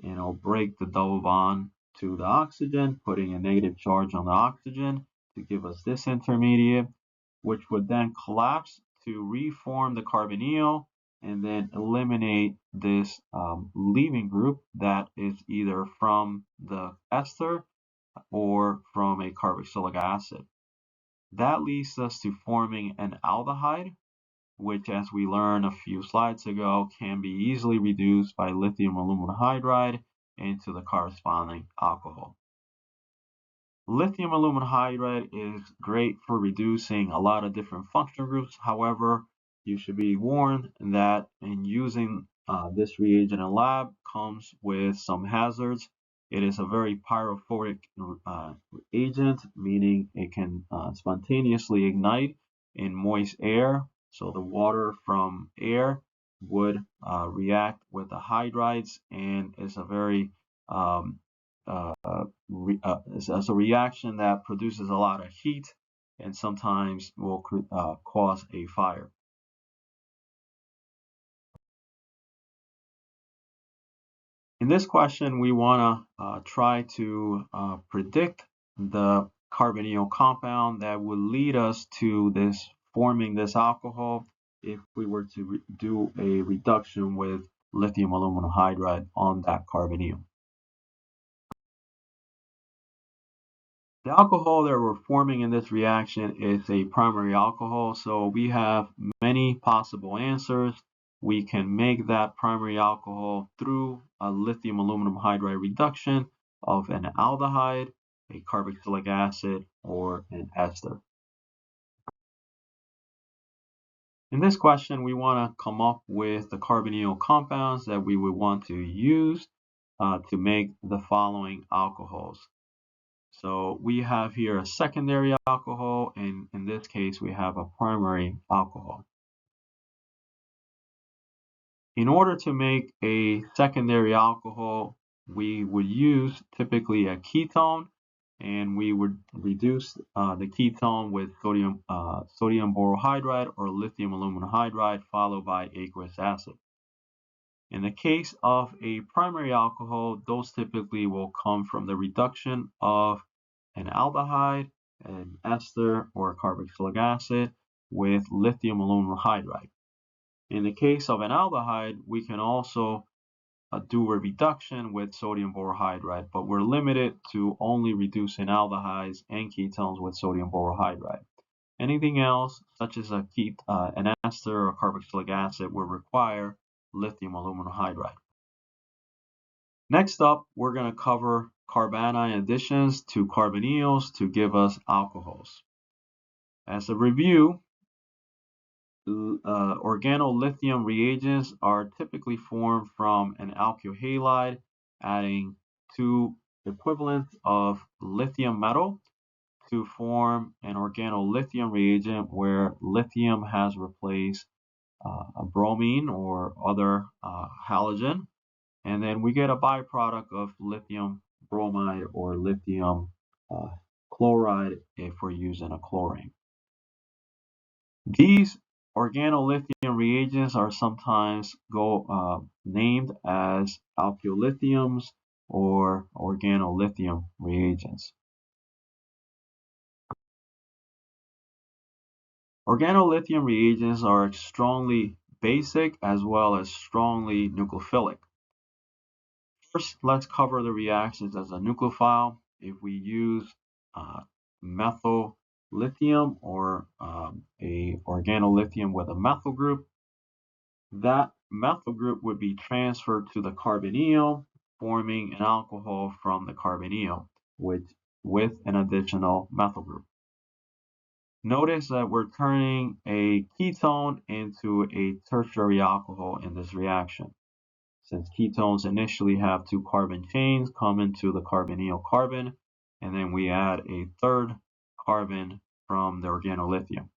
and it'll break the double bond to the oxygen, putting a negative charge on the oxygen to give us this intermediate, which would then collapse to reform the carbonyl and then eliminate this leaving group that is either from the ester or from a carboxylic acid. That leads us to forming an aldehyde, which, as we learned a few slides ago, can be easily reduced by lithium aluminum hydride into the corresponding alcohol. Lithium aluminum hydride is great for reducing a lot of different functional groups. However, you should be warned that in using this reagent in lab comes with some hazards. It is a very pyrophoric agent, meaning it can spontaneously ignite in moist air. So the water from air would react with the hydrides, and is a very as a reaction that produces a lot of heat and sometimes will cause a fire. In this question, we want to try to predict the carbonyl compound that would lead us to this forming this alcohol if we were to do a reduction with lithium aluminum hydride on that carbonyl. The alcohol that we're forming in this reaction is a primary alcohol, so we have many possible answers. We can make that primary alcohol through a lithium aluminum hydride reduction of an aldehyde, a carboxylic acid, or an ester. In this question, we want to come up with the carbonyl compounds that we would want to use to make the following alcohols. So we have here a secondary alcohol, and in this case, we have a primary alcohol. In order to make a secondary alcohol, we would use typically a ketone, and we would reduce the ketone with sodium borohydride or lithium aluminum hydride, followed by aqueous acid. In the case of a primary alcohol, those typically will come from the reduction of an aldehyde, an ester, or carboxylic acid with lithium aluminum hydride. In the case of an aldehyde, we can also do a reduction with sodium borohydride, but we're limited to only reducing aldehydes and ketones with sodium borohydride. Anything else, such as an ester or carboxylic acid, will require lithium aluminum hydride. Next up, we're going to cover carbanion additions to carbonyls to give us alcohols. As a review, organolithium reagents are typically formed from an alkyl halide, adding 2 equivalents of lithium metal to form an organolithium reagent where lithium has replaced a bromine or other halogen, and then we get a byproduct of lithium bromide or lithium uh, chloride if we're using a chlorine. These organolithium reagents are sometimes named as alkylithiums or organolithium reagents. Organolithium reagents are strongly basic as well as strongly nucleophilic. First, let's cover the reactions as a nucleophile. If we use methyl lithium or a organolithium with a methyl group, that methyl group would be transferred to the carbonyl, forming an alcohol from the carbonyl with an additional methyl group. Notice that we're turning a ketone into a tertiary alcohol in this reaction. Since ketones initially have 2 carbon chains come into the carbonyl carbon, and then we add a third carbon from the organolithium.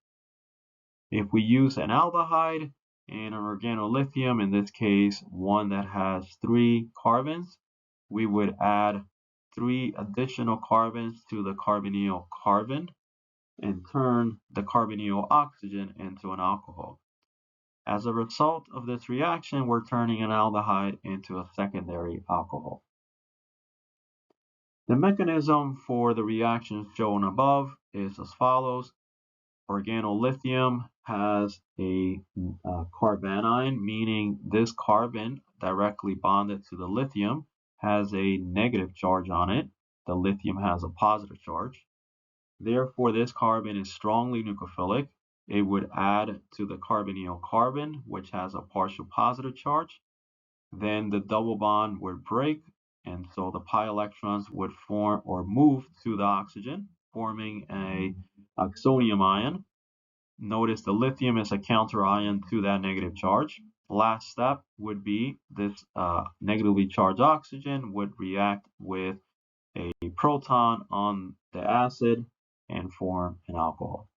If we use an aldehyde and an organolithium, in this case one that has 3 carbons, we would add 3 additional carbons to the carbonyl carbon and turn the carbonyl oxygen into an alcohol. As a result of this reaction, we're turning an aldehyde into a secondary alcohol. The mechanism for the reaction shown above is as follows. Organolithium has a carbanion, meaning this carbon directly bonded to the lithium has a negative charge on it. The lithium has a positive charge. Therefore, this carbon is strongly nucleophilic. It would add to the carbonyl carbon, which has a partial positive charge. Then the double bond would break, and so the pi electrons would form or move to the oxygen, forming a oxonium ion. Notice the lithium is a counter ion to that negative charge. Last step would be this negatively charged oxygen would react with a proton on the acid and form an alcohol.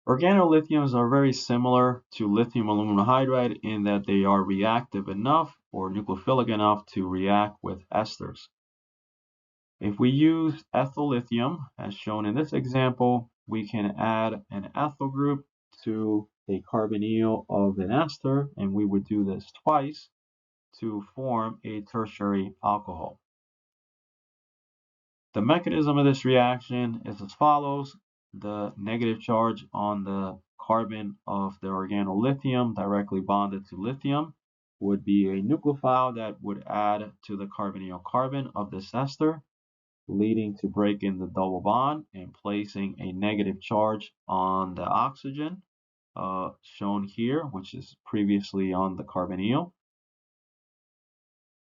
Organolithiums are very similar to lithium aluminum hydride in that they are reactive enough or nucleophilic enough to react with esters. If we use ethyl lithium, as shown in this example, we can add an ethyl group to a carbonyl of an ester, and we would do this twice to form a tertiary alcohol. The mechanism of this reaction is as follows. The negative charge on the carbon of the organolithium directly bonded to lithium would be a nucleophile that would add to the carbonyl carbon of this ester, leading to breaking the double bond and placing a negative charge on the oxygen shown here, which is previously on the carbonyl.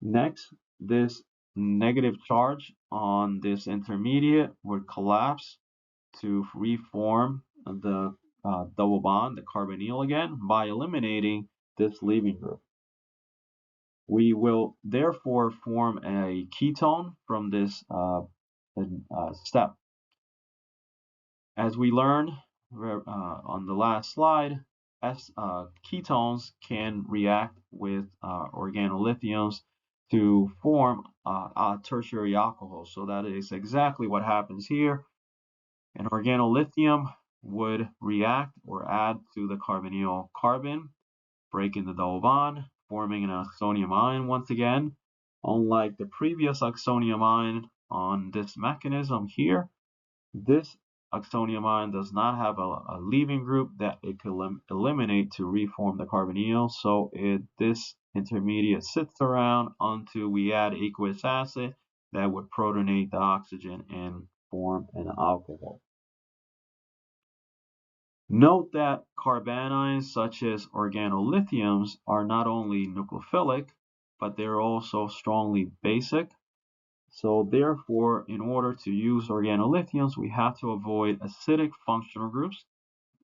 Next, this negative charge on this intermediate would collapse to reform the double bond, the carbonyl again, by eliminating this leaving group. We will therefore form a ketone from this step. As we learned on the last slide, ketones can react with organolithiums to form a tertiary alcohol. So that is exactly what happens here. An organolithium would react or add to the carbonyl carbon breaking the double bond, forming an oxonium ion once again. Unlike the previous oxonium ion on this mechanism here, this oxonium ion does not have a leaving group that it can eliminate to reform the carbonyl, so this intermediate sits around until we add aqueous acid that would protonate the oxygen and form an alcohol. Note that carbanions such as organolithiums are not only nucleophilic, but they're also strongly basic. So therefore, in order to use organolithiums, we have to avoid acidic functional groups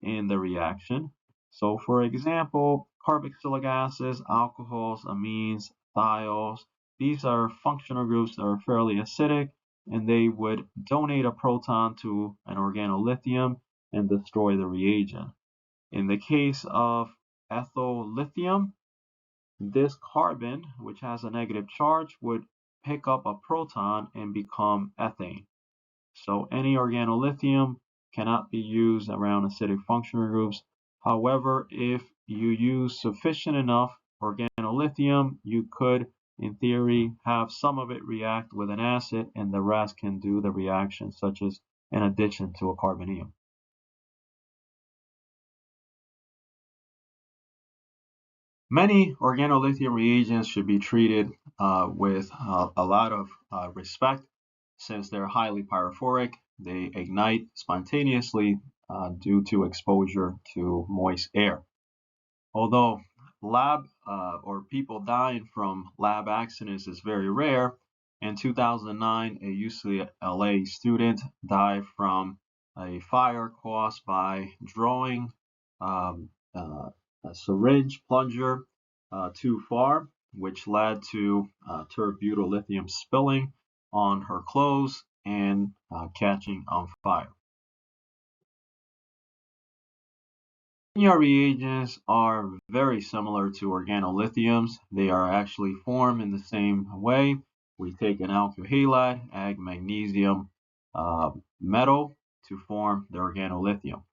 in the reaction. So for example, carboxylic acids, alcohols, amines, thiols, these are functional groups that are fairly acidic, and they would donate a proton to an organolithium and destroy the reagent. In the case of ethyl lithium, this carbon, which has a negative charge, would pick up a proton and become ethane. So any organolithium cannot be used around acidic functional groups. However, if you use sufficient enough organolithium, you could, in theory, have some of it react with an acid and the rest can do the reaction, such as an addition to a carbonyl. Many organolithium reagents should be treated with a lot of respect since they're highly pyrophoric. They ignite spontaneously due to exposure to moist air. Although lab or people dying from lab accidents is very rare, in 2009, a UCLA student died from a fire caused by drawing um, a syringe plunger too far, which led to terbutylithium spilling on her clothes and catching on fire. Grignard reagents are very similar to organolithiums. They are actually formed in the same way. We take an alkyl halide, add magnesium metal to form the organolithium.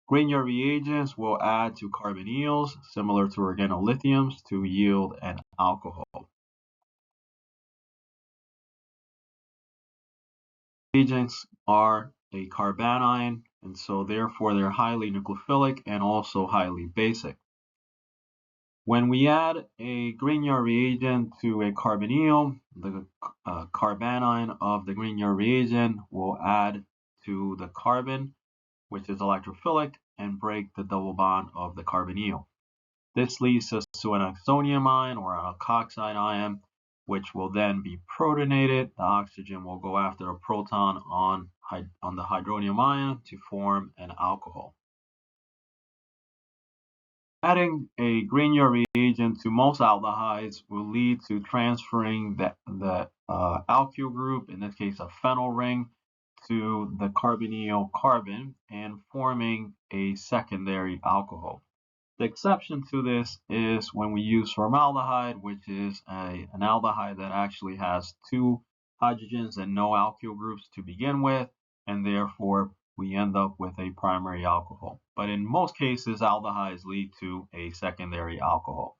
Grignard reagents will add to carbonyls, similar to organolithiums, to yield an alcohol. Reagents are a carbanion, and so therefore they're highly nucleophilic and also highly basic. When we add a Grignard reagent to a carbonyl, the carbanion of the Grignard reagent will add to the carbon, which is electrophilic, and break the double bond of the carbonyl. This leads us to an oxonium ion or an alkoxide ion, which will then be protonated. The oxygen will go after a proton on the hydronium ion to form an alcohol. Adding a Grignard reagent to most aldehydes will lead to transferring the alkyl group, in this case a phenyl ring, to the carbonyl carbon and forming a secondary alcohol. The exception to this is when we use formaldehyde, which is an aldehyde that actually has two hydrogens and no alkyl groups to begin with, and therefore we end up with a primary alcohol. But in most cases, aldehydes lead to a secondary alcohol.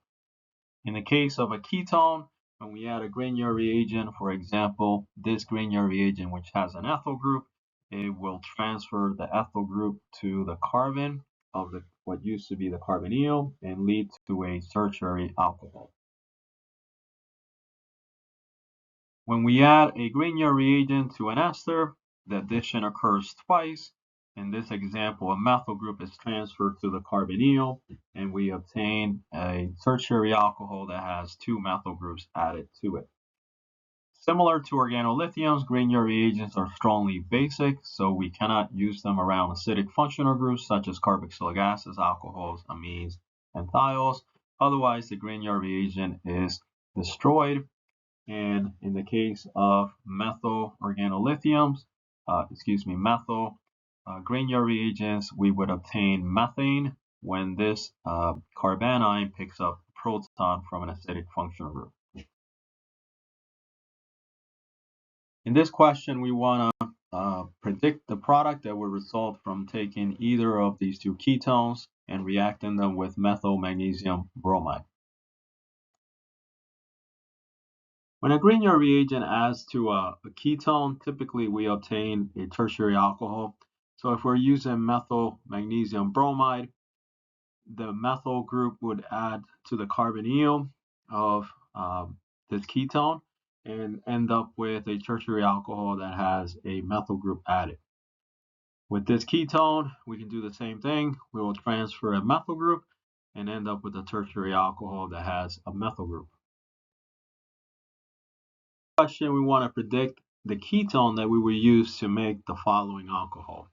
In the case of a ketone, when we add a Grignard reagent, for example, this Grignard reagent which has an ethyl group, it will transfer the ethyl group to the carbon of what used to be the carbonyl and lead to a tertiary alcohol. When we add a Grignard reagent to an ester, the addition occurs twice. In this example, a methyl group is transferred to the carbonyl, and we obtain a tertiary alcohol that has two methyl groups added to it. Similar to organolithiums, Grignard reagents are strongly basic, so we cannot use them around acidic functional groups such as carboxylic acids, alcohols, amines, and thiols. Otherwise, the Grignard reagent is destroyed. And in the case of methyl organolithiums, methyl Grignard reagents, we would obtain methane when this carbanion picks up a proton from an acidic functional group. In this question, we want to predict the product that would result from taking either of these two ketones. and reacting them with methyl magnesium bromide. When a Grignard reagent adds to a ketone, typically we obtain a tertiary alcohol. So if we're using methyl magnesium bromide, the methyl group would add to the carbonyl of this ketone and end up with a tertiary alcohol that has a methyl group added. With this ketone, we can do the same thing. We will transfer a methyl group and end up with a tertiary alcohol that has a methyl group. Question, we want to predict the ketone that we will use to make the following alcohol.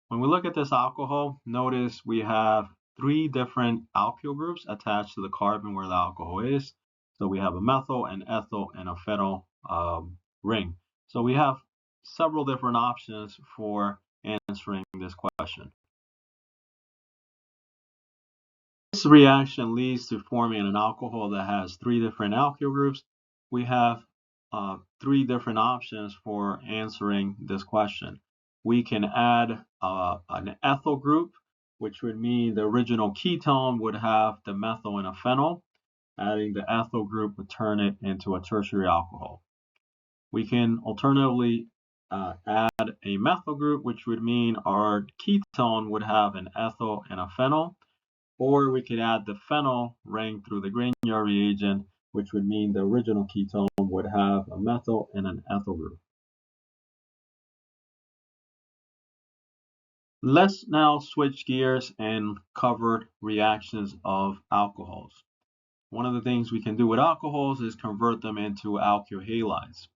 When we look at this alcohol, notice we have 3 different alkyl groups attached to the carbon where the alcohol is. So we have a methyl, an ethyl, and a phenyl ring. So we have several different options for answering this question. This reaction leads to forming an alcohol that has 3 different alkyl groups. We have 3 different options for answering this question. We can add an ethyl group, which would mean the original ketone would have the methyl and a phenyl. Adding the ethyl group would turn it into a tertiary alcohol. We can alternatively add a methyl group, which would mean our ketone would have an ethyl and a phenyl. Or we could add the phenyl ring through the Grignard reagent, which would mean the original ketone would have a methyl and an ethyl group. Let's now switch gears and cover reactions of alcohols. One of the things we can do with alcohols is convert them into alkyl halides.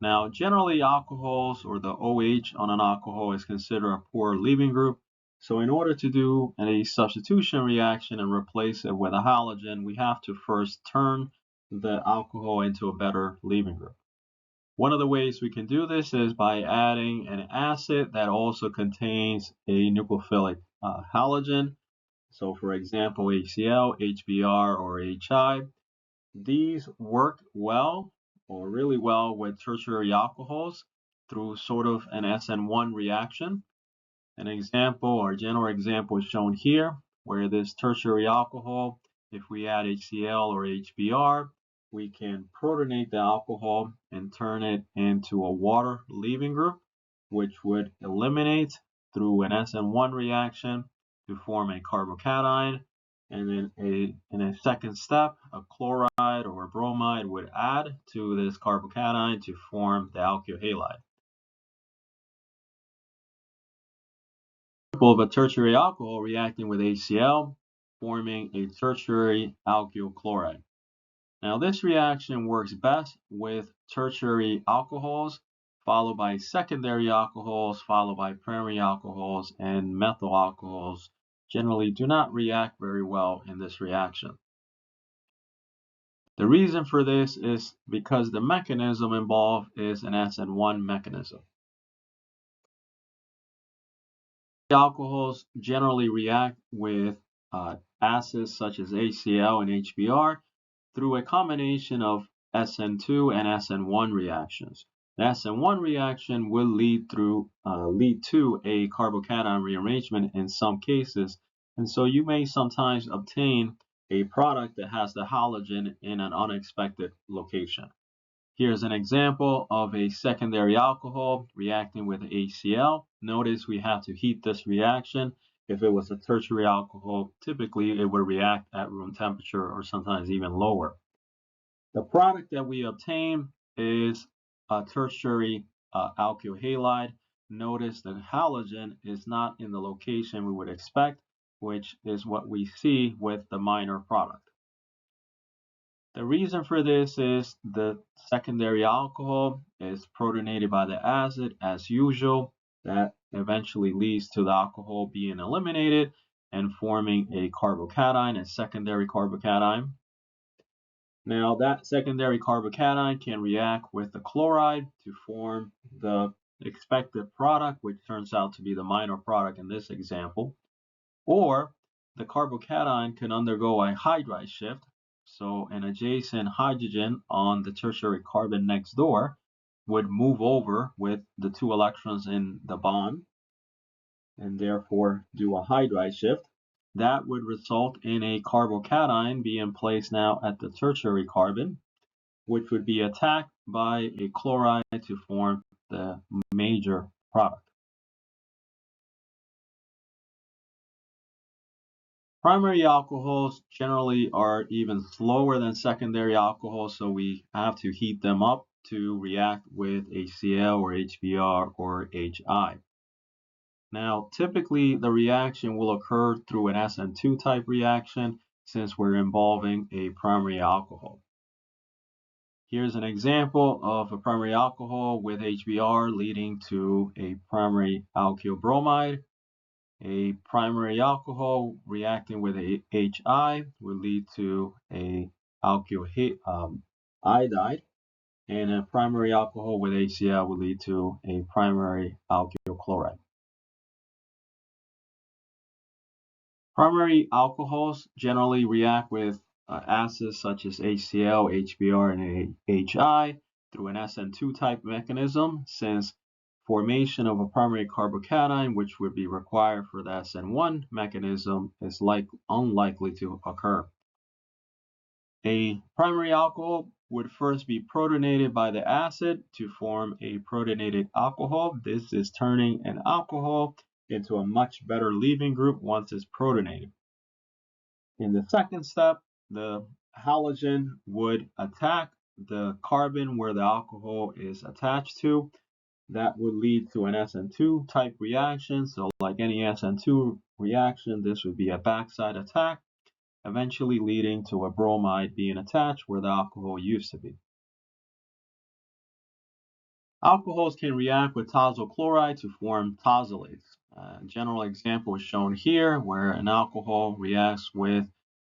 Now, generally alcohols or the OH on an alcohol is considered a poor leaving group. So in order to do a substitution reaction and replace it with a halogen, we have to first turn the alcohol into a better leaving group. One of the ways we can do this is by adding an acid that also contains a nucleophilic halogen. So for example, HCl, HBr, or HI. These work well or really well with tertiary alcohols through sort of an SN1 reaction. An example or general example is shown here, where this tertiary alcohol, if we add HCl or HBr, we can protonate the alcohol and turn it into a water leaving group, which would eliminate through an SN1 reaction to form a carbocation. And then in a second step, a chloride or a bromide would add to this carbocation to form the alkyl halide. Of a tertiary alcohol reacting with HCl, forming a tertiary alkyl chloride. Now this reaction works best with tertiary alcohols, followed by secondary alcohols, followed by primary alcohols, and methyl alcohols generally do not react very well in this reaction. The reason for this is because the mechanism involved is an SN1 mechanism. Alcohols generally react with acids such as HCl and HBr through a combination of SN2 and SN1 reactions. The SN1 reaction will lead to a carbocation rearrangement in some cases, and so you may sometimes obtain a product that has the halogen in an unexpected location. Here's an example of a secondary alcohol reacting with HCl. Notice we have to heat this reaction. If it was a tertiary alcohol, typically it would react at room temperature or sometimes even lower. The product that we obtain is a tertiary alkyl halide. Notice the halogen is not in the location we would expect, which is what we see with the minor product. The reason for this is the secondary alcohol is protonated by the acid as usual. That eventually leads to the alcohol being eliminated and forming a carbocation, a secondary carbocation. Now that secondary carbocation can react with the chloride to form the expected product, which turns out to be the minor product in this example. Or the carbocation can undergo a hydride shift. So an adjacent hydrogen on the tertiary carbon next door would move over with the 2 electrons in the bond and therefore do a hydride shift. That would result in a carbocation being placed now at the tertiary carbon, which would be attacked by a chloride to form the major product. Primary alcohols generally are even slower than secondary alcohols, so we have to heat them up to react with HCl or HBr or HI. Now, typically the reaction will occur through an SN2 type reaction since we're involving a primary alcohol. Here's an example of a primary alcohol with HBr leading to a primary alkyl bromide. A primary alcohol reacting with a HI will lead to a alkyl iodide, and a primary alcohol with HCl will lead to a primary alkyl chloride. Primary alcohols generally react with acids such as HCl, HBr, and HI through an SN2 type mechanism, since formation of a primary carbocation, which would be required for the SN1 mechanism, is unlikely to occur. A primary alcohol would first be protonated by the acid to form a protonated alcohol. This is turning an alcohol into a much better leaving group once it's protonated. In the second step, the halogen would attack the carbon where the alcohol is attached to. That would lead to an SN2 type reaction. So like any SN2 reaction, this would be a backside attack, eventually leading to a bromide being attached where the alcohol used to be. Alcohols can react with tazol chloride to form tazolates. A general example is shown here where an alcohol reacts with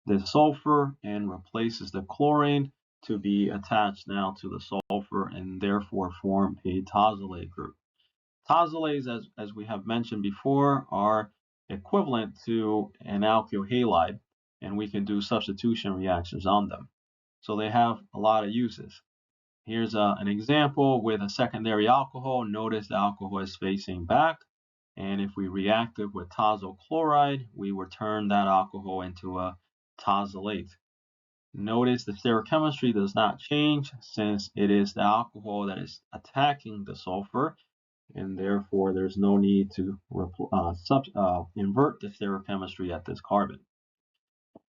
the sulfur and replaces the chlorine to be attached now to the sulfur and therefore form a tazolate group. Tazolates, as we have mentioned before, are equivalent to an alkyl halide, and we can do substitution reactions on them. So they have a lot of uses. Here's an example with a secondary alcohol. Notice the alcohol is facing back. And if we react it with tazol chloride, we would turn that alcohol into a tazolate. Notice the stereochemistry does not change since it is the alcohol that is attacking the sulfur, and therefore there's no need to invert the stereochemistry at this carbon.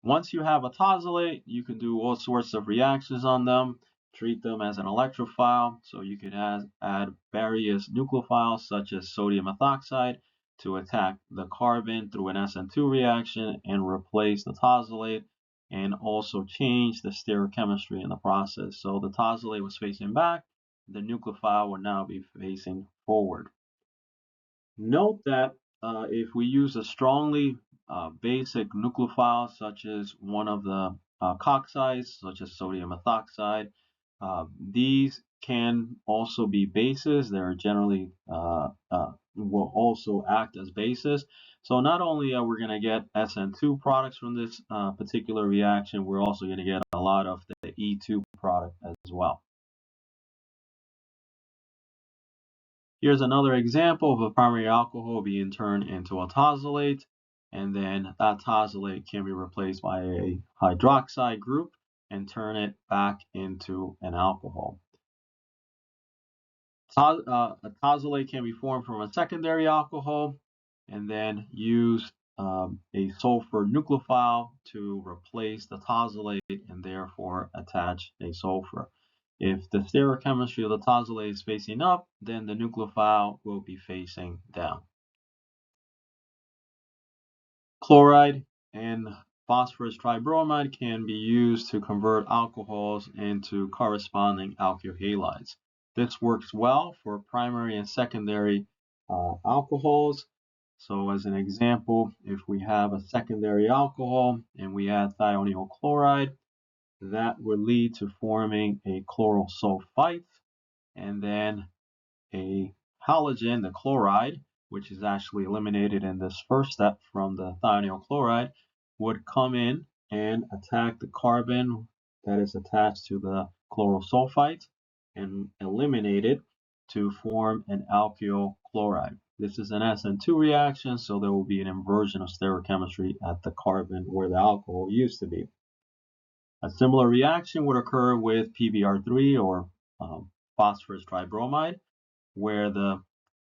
Once you have a tazolate, you can do all sorts of reactions on them, treat them as an electrophile. So you can add various nucleophiles such as sodium methoxide to attack the carbon through an SN2 reaction and replace the tazolate, and also change the stereochemistry in the process. So the tazolate was facing back, the nucleophile would now be facing forward. Note that if we use a strongly basic nucleophile, such as one of the coccides, such as sodium methoxide, these can also be bases. They're generally will also act as bases. So not only are we going to get SN2 products from this particular reaction, we're also going to get a lot of the E2 product as well. Here's another example of a primary alcohol being turned into a tazolate, and then that tazolate can be replaced by a hydroxide group and turn it back into an alcohol. A tazolate can be formed from a secondary alcohol and then use a sulfur nucleophile to replace the tazolate and therefore attach a sulfur. If the stereochemistry of the tazolate is facing up, then the nucleophile will be facing down. Chloride and phosphorus tribromide can be used to convert alcohols into corresponding alkyl halides. This works well for primary and secondary alcohols. So as an example, if we have a secondary alcohol and we add thionyl chloride, that would lead to forming a chloral sulfite, and then a halogen, the chloride, which is actually eliminated in this first step from the thionyl chloride, would come in and attack the carbon that is attached to the chloral sulfite and eliminate it to form an alkyl chloride. This is an SN2 reaction, so there will be an inversion of stereochemistry at the carbon where the alcohol used to be. A similar reaction would occur with PBr3 or phosphorus tribromide, where the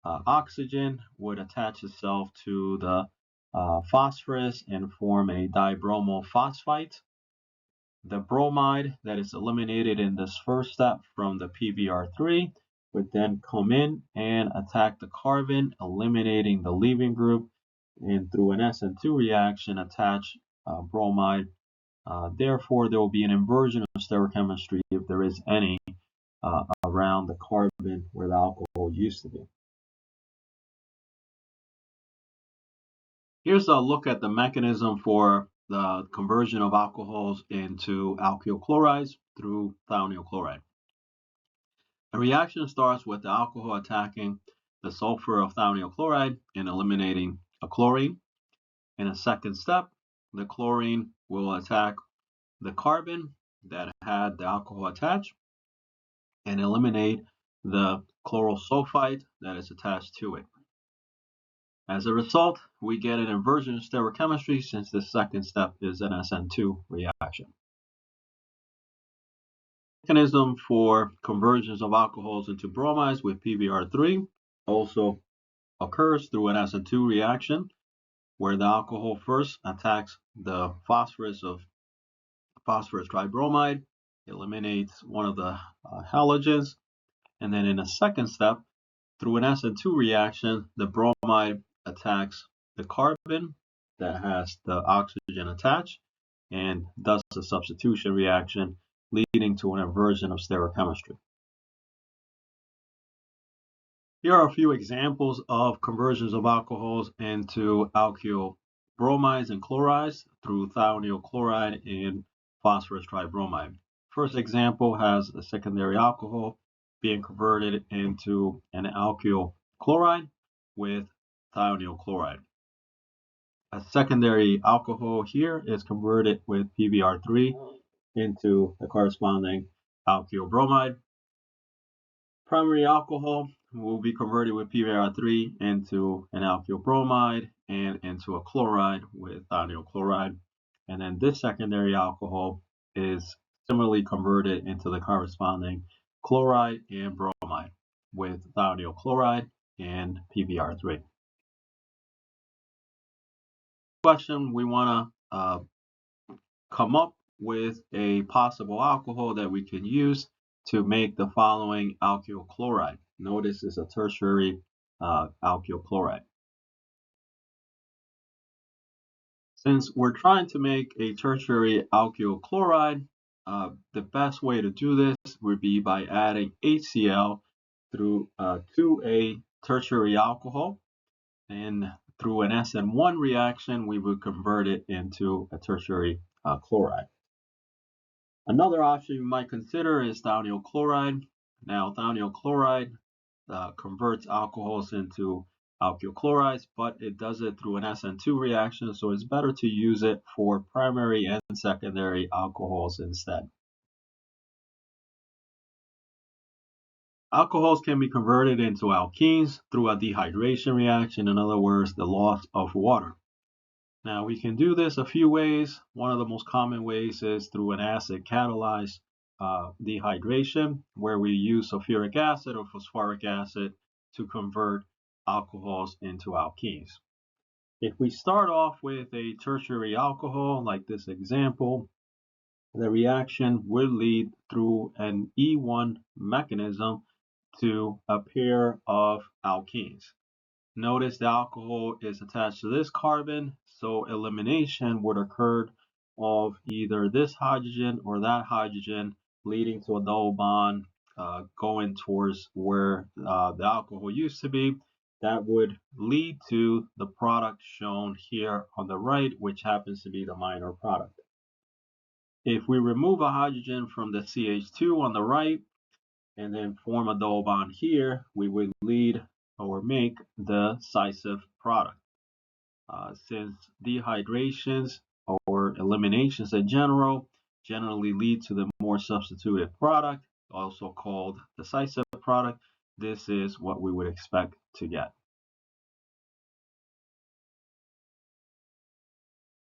oxygen would attach itself to the phosphorus and form a dibromo phosphite. The bromide that is eliminated in this first step from the PBr3 would then come in and attack the carbon, eliminating the leaving group, and through an SN2 reaction attach bromide. Therefore, there will be an inversion of stereochemistry if there is any around the carbon where the alcohol used to be. Here's a look at the mechanism for the conversion of alcohols into alkyl chlorides through thionyl chloride. The reaction starts with the alcohol attacking the sulfur of thionyl chloride and eliminating a chlorine. In a second step, the chlorine will attack the carbon that had the alcohol attached and eliminate the chloral sulfite that is attached to it. As a result, we get an inversion of stereochemistry since the second step is an SN2 reaction. Mechanism for conversions of alcohols into bromides with PBr3 also occurs through an SN2 reaction where the alcohol first attacks the phosphorus of phosphorus tribromide, eliminates one of the halogens, and then in a second step, through an SN2 reaction, the bromide attacks the carbon that has the oxygen attached and does a substitution reaction leading to an inversion of stereochemistry. Here are a few examples of conversions of alcohols into alkyl bromides and chlorides through thionyl chloride and phosphorus tribromide. First example has a secondary alcohol being converted into an alkyl chloride with thionyl chloride. A secondary alcohol here is converted with PBr3 into the corresponding alkyl bromide. Primary alcohol will be converted with PBr3 into an alkyl bromide and into a chloride with thionyl chloride. And then this secondary alcohol is similarly converted into the corresponding chloride and bromide with thionyl chloride and PBr3. Question, we want to come up with a possible alcohol that we can use to make the following alkyl chloride. Notice it's a tertiary alkyl chloride. Since we're trying to make a tertiary alkyl chloride, the best way to do this would be by adding HCl through to a tertiary alcohol, and through an SN1 reaction, we would convert it into a tertiary chloride. Another option you might consider is thionyl chloride. Now, thionyl chloride converts alcohols into alkyl chlorides, but it does it through an SN2 reaction, so it's better to use it for primary and secondary alcohols instead. Alcohols can be converted into alkenes through a dehydration reaction, in other words, the loss of water. Now, we can do this a few ways. One of the most common ways is through an acid catalyzed dehydration, where we use sulfuric acid or phosphoric acid to convert alcohols into alkenes. If we start off with a tertiary alcohol, like this example, the reaction will lead through an E1 mechanism to a pair of alkenes. Notice the alcohol is attached to this carbon, so elimination would occur of either this hydrogen or that hydrogen, leading to a double bond going towards where the alcohol used to be. That would lead to the product shown here on the right, which happens to be the minor product. If we remove a hydrogen from the CH2 on the right and then form a double bond here, we would lead or make the decisive product. Since dehydrations or eliminations in general generally lead to the more substituted product, also called decisive product, this is what we would expect to get.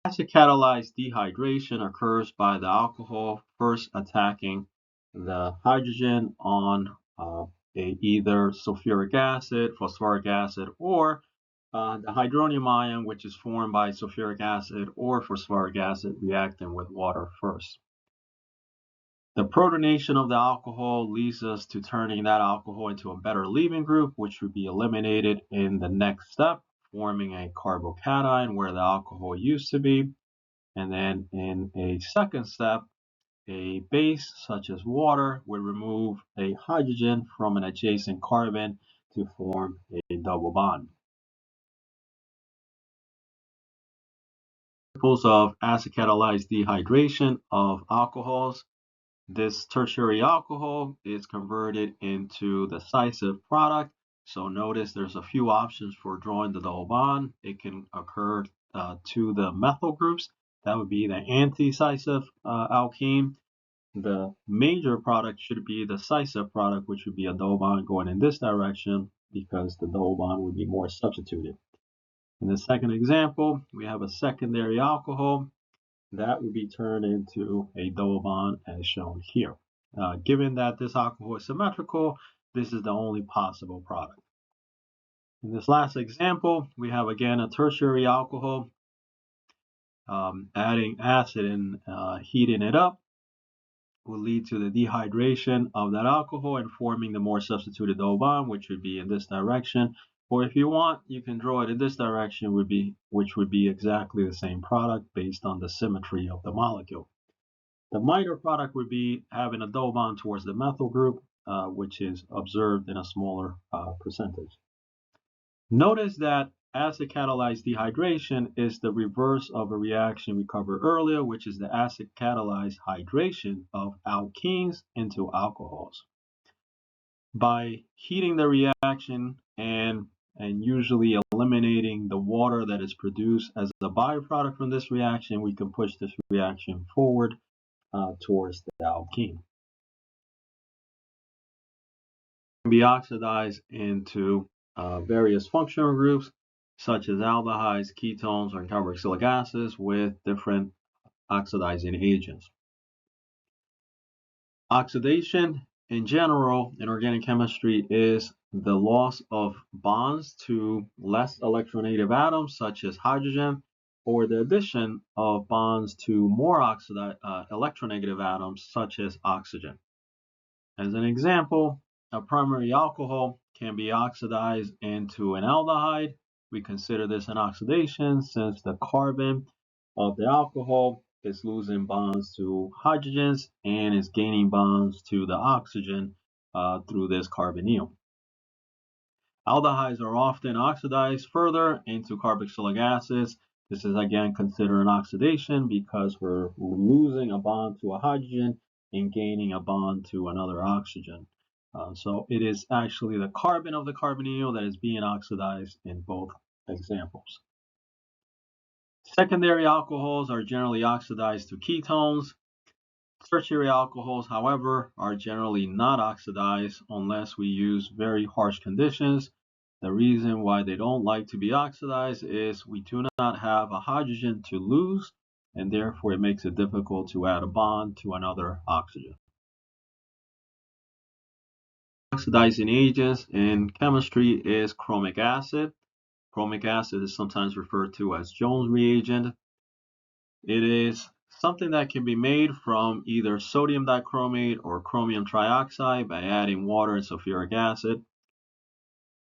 Acid-catalyzed dehydration occurs by the alcohol first attacking the hydrogen on either sulfuric acid, phosphoric acid, or the hydronium ion, which is formed by sulfuric acid or phosphoric acid reacting with water first. The protonation of the alcohol leads us to turning that alcohol into a better leaving group, which would be eliminated in the next step, forming a carbocation where the alcohol used to be. And then in a second step, a base such as water would remove a hydrogen from an adjacent carbon to form a double bond. Examples of acid-catalyzed dehydration of alcohols. This tertiary alcohol is converted into the decisive product. So notice there's a few options for drawing the double bond. It can occur to the methyl groups. That would be the anti-decisive alkene. The major product should be the decisive product, which would be a double bond going in this direction because the double bond would be more substituted. In the second example, we have a secondary alcohol that would be turned into a double bond as shown here. Given that this alcohol is symmetrical, this is the only possible product. In this last example, we have again a tertiary alcohol. Adding acid and heating it up will lead to the dehydration of that alcohol and forming the more substituted double bond, which would be in this direction. Or if you want, you can draw it in this direction, which would be exactly the same product based on the symmetry of the molecule. The minor product would be having a double bond towards the methyl group, which is observed in a smaller percentage. Notice that acid-catalyzed dehydration is the reverse of a reaction we covered earlier, which is the acid-catalyzed hydration of alkenes into alcohols. By heating the reaction and usually eliminating the water that is produced as a byproduct from this reaction, we can push this reaction forward towards the alkene. It can be oxidized into various functional groups such as aldehydes, ketones, or carboxylic acids with different oxidizing agents. Oxidation in general in organic chemistry is the loss of bonds to less electronegative atoms such as hydrogen, or the addition of bonds to more electronegative atoms such as oxygen. As an example, a primary alcohol can be oxidized into an aldehyde. We consider this an oxidation since the carbon of the alcohol is losing bonds to hydrogens and is gaining bonds to the oxygen through this carbonyl. Aldehydes are often oxidized further into carboxylic acids. This is again considered an oxidation because we're losing a bond to a hydrogen and gaining a bond to another oxygen. So it is actually the carbon of the carbonyl that is being oxidized in both examples. Secondary alcohols are generally oxidized to ketones. Tertiary alcohols, however, are generally not oxidized unless we use very harsh conditions. The reason why they don't like to be oxidized is we do not have a hydrogen to lose, and therefore it makes it difficult to add a bond to another oxygen. Oxidizing agents in chemistry is chromic acid. Chromic acid is sometimes referred to as Jones reagent. It is something that can be made from either sodium dichromate or chromium trioxide by adding water and sulfuric acid.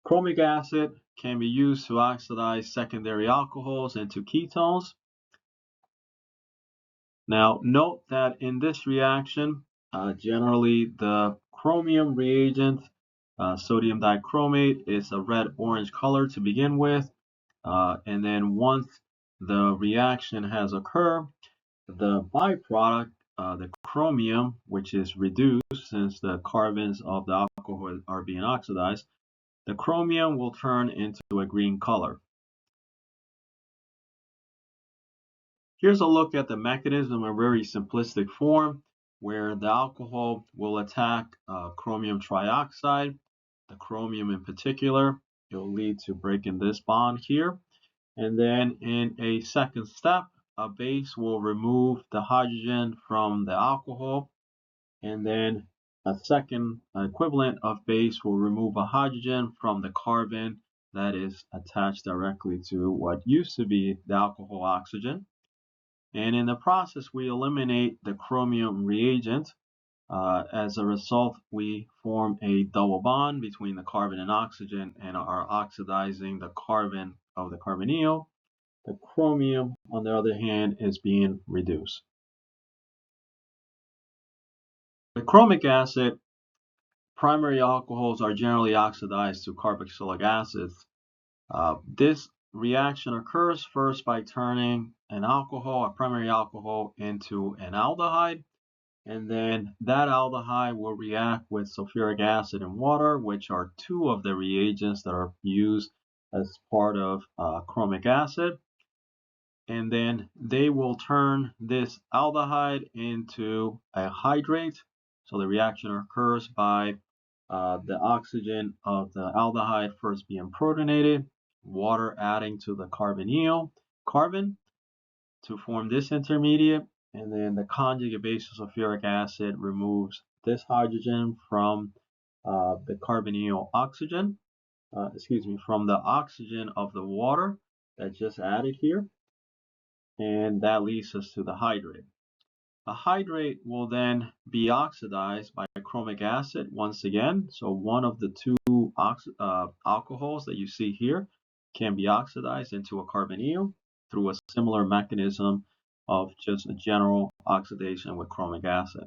Chromic acid can be used to oxidize secondary alcohols into ketones. Now, note that in this reaction, generally the chromium reagent, sodium dichromate, is a red-orange color to begin with. And then once the reaction has occurred, the byproduct, the chromium, which is reduced since the carbons of the alcohol are being oxidized, the chromium will turn into a green color. Here's a look at the mechanism in a very simplistic form where the alcohol will attack chromium trioxide, the chromium in particular. It will lead to breaking this bond here. And then in a second step, a base will remove the hydrogen from the alcohol, and then a second equivalent of base will remove a hydrogen from the carbon that is attached directly to what used to be the alcohol oxygen. And in the process, we eliminate the chromium reagent. As a result, we form a double bond between the carbon and oxygen and are oxidizing the carbon of the carbonyl. The chromium, on the other hand, is being reduced. With chromic acid, primary alcohols are generally oxidized to carboxylic acids. This reaction occurs first by turning an alcohol, a primary alcohol, into an aldehyde, and then that aldehyde will react with sulfuric acid and water, which are two of the reagents that are used as part of chromic acid. And then they will turn this aldehyde into a hydrate. So the reaction occurs by the oxygen of the aldehyde first being protonated, water adding to the carbonyl carbon to form this intermediate, and then the conjugate base of sulfuric acid removes this hydrogen from the carbonyl oxygen, from the oxygen of the water that's just added here, and that leads us to the hydrate. A hydrate will then be oxidized by chromic acid once again. So one of the two alcohols that you see here can be oxidized into a carbonyl through a similar mechanism of just a general oxidation with chromic acid.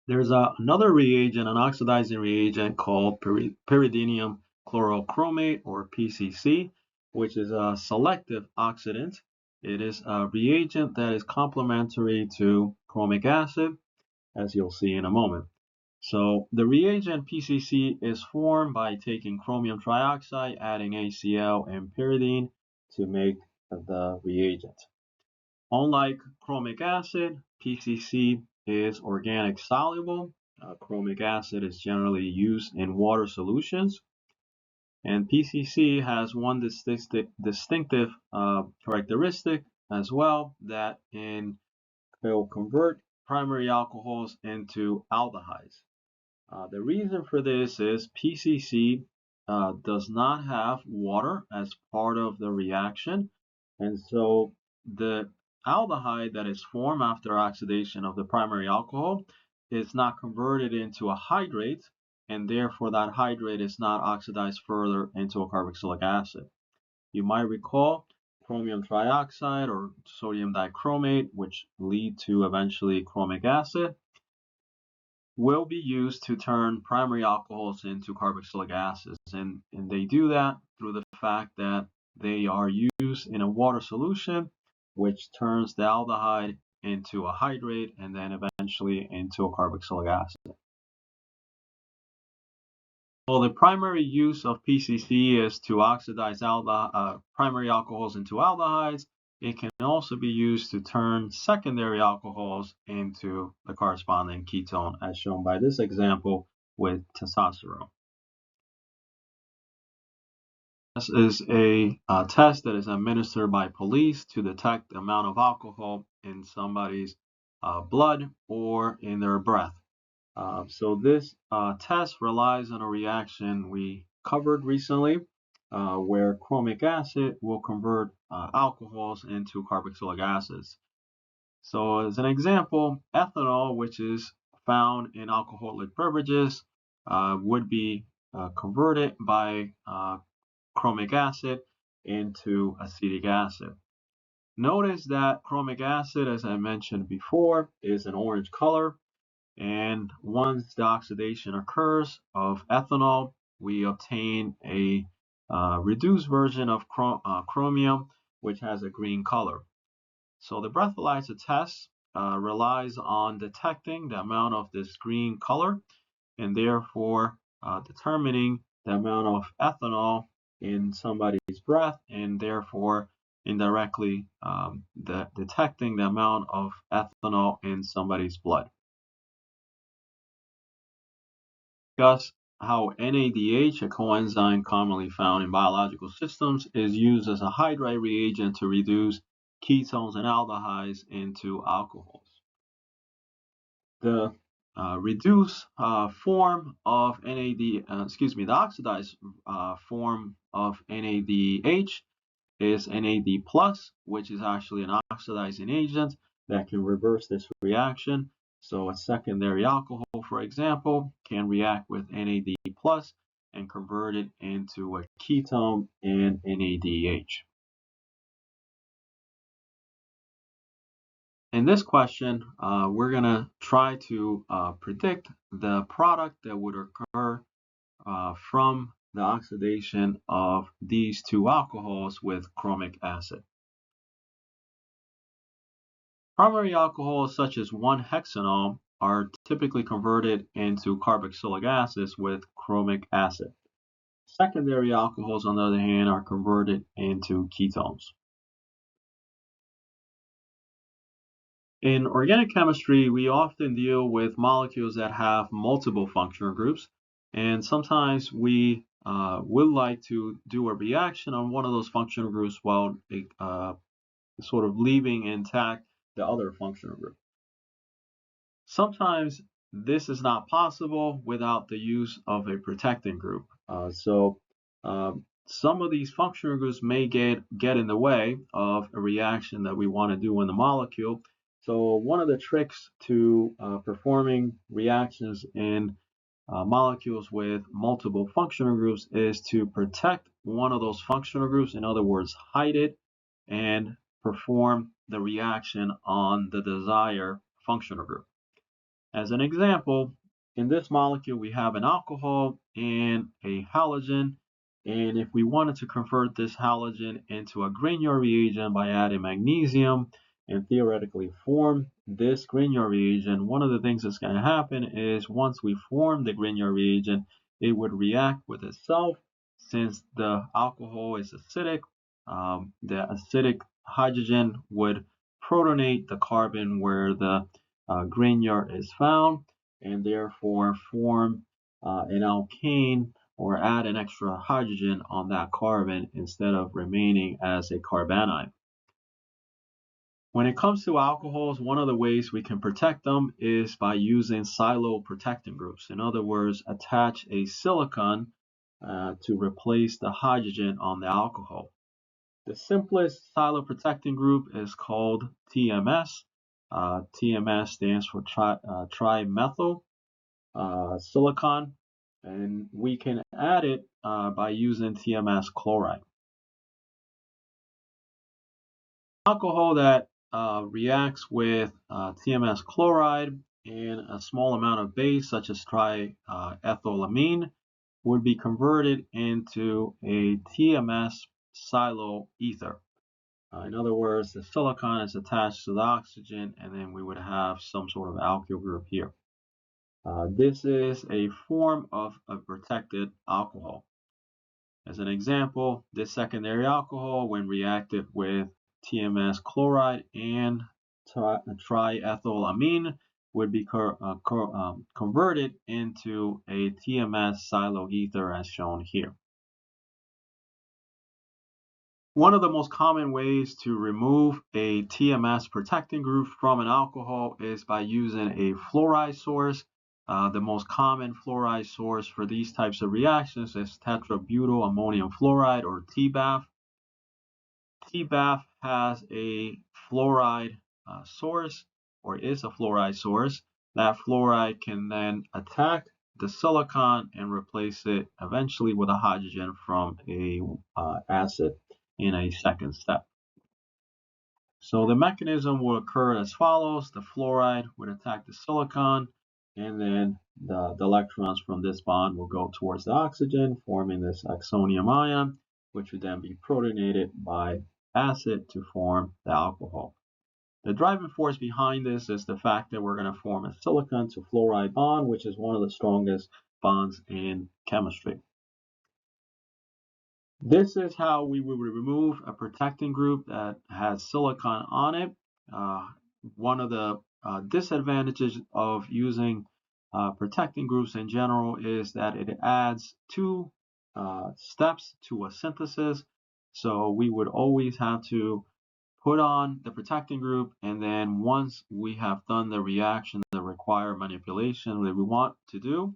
There's another reagent, an oxidizing reagent called pyridinium chlorochromate, or PCC, which is a selective oxidant. It is a reagent that is complementary to chromic acid, as you'll see in a moment. So the reagent PCC is formed by taking chromium trioxide, adding ACl and pyridine to make the reagent. Unlike chromic acid, PCC is organic soluble. Chromic acid is generally used in water solutions. And PCC has one distinctive characteristic as well, that it will convert primary alcohols into aldehydes. The reason for this is PCC does not have water as part of the reaction, and so the aldehyde that is formed after oxidation of the primary alcohol is not converted into a hydrate, and therefore that hydrate is not oxidized further into a carboxylic acid. You might recall chromium trioxide or sodium dichromate, which lead to eventually chromic acid, will be used to turn primary alcohols into carboxylic acids. And they do that through the fact that they are used in a water solution, which turns the aldehyde into a hydrate and then eventually into a carboxylic acid. Well, the primary use of PCC is to oxidize primary alcohols into aldehydes. It can also be used to turn secondary alcohols into the corresponding ketone, as shown by this example with testosterone. This is a test that is administered by police to detect the amount of alcohol in somebody's blood or in their breath. So this test relies on a reaction we covered recently, where chromic acid will convert alcohols into carboxylic acids. So as an example, ethanol, which is found in alcoholic beverages, would be converted by chromic acid into acetic acid. Notice that chromic acid, as I mentioned before, is an orange color. And once the oxidation occurs of ethanol, we obtain a reduced version of chromium, which has a green color. So the breathalyzer test relies on detecting the amount of this green color and therefore determining the amount of ethanol in somebody's breath, and therefore indirectly detecting the amount of ethanol in somebody's blood. Discuss how NADH, a coenzyme commonly found in biological systems, is used as a hydride reagent to reduce ketones and aldehydes into alcohols. The reduced form of the oxidized form of NADH is NAD+, which is actually an oxidizing agent that can reverse this reaction. So a secondary alcohol, for example, can react with NAD+ and convert it into a ketone in NADH. In this question, we're going to try to predict the product that would occur from the oxidation of these two alcohols with chromic acid. Primary alcohols such as 1-hexanol are typically converted into carboxylic acids with chromic acid. Secondary alcohols, on the other hand, are converted into ketones. In organic chemistry, we often deal with molecules that have multiple functional groups, and sometimes we would like to do a reaction on one of those functional groups while sort of leaving intact the other functional group. Sometimes this is not possible without the use of a protecting group. Some of these functional groups may get in the way of a reaction that we want to do in the molecule. So one of the tricks to performing reactions in molecules with multiple functional groups is to protect one of those functional groups, in other words, hide it, and perform the reaction on the desired functional group. As an example, in this molecule, we have an alcohol and a halogen. And if we wanted to convert this halogen into a Grignard reagent by adding magnesium and theoretically form this Grignard reagent, one of the things that's going to happen is once we form the Grignard reagent, it would react with itself. Since the alcohol is acidic, the acidic hydrogen would protonate the carbon where the Grignard is found, and therefore form an alkane or add an extra hydrogen on that carbon instead of remaining as a carbanion. When it comes to alcohols, one of the ways we can protect them is by using siloprotecting groups. In other words, attach a silicon to replace the hydrogen on the alcohol. The simplest siloprotecting group is called TMS. TMS stands for trimethyl silicon, and we can add it by using TMS chloride. Alcohol that reacts with TMS chloride and a small amount of base, such as triethylamine, would be converted into a TMS silo ether. In other words, the silicon is attached to the oxygen, and then we would have some sort of alkyl group here. This is a form of a protected alcohol. As an example, this secondary alcohol, when reacted with TMS chloride and triethylamine, would be converted into a TMS silo ether as shown here. One of the most common ways to remove a TMS protecting group from an alcohol is by using a fluoride source. The most common fluoride source for these types of reactions is tetrabutyl ammonium fluoride, or TBAF. TBAF has a fluoride source, or is a fluoride source. That fluoride can then attack the silicon and replace it eventually with a hydrogen from a acid in a second step. So the mechanism will occur as follows. The fluoride would attack the silicon, and then the electrons from this bond will go towards the oxygen, forming this oxonium ion, which would then be protonated by acid to form the alcohol. The driving force behind this is the fact that we're going to form a silicon to fluoride bond, which is one of the strongest bonds in chemistry. This is how we would remove a protecting group that has silicon on it. One of the disadvantages of using protecting groups in general is that it adds two steps to a synthesis. So we would always have to put on the protecting group, and then once we have done the reaction, the required manipulation that we want to do,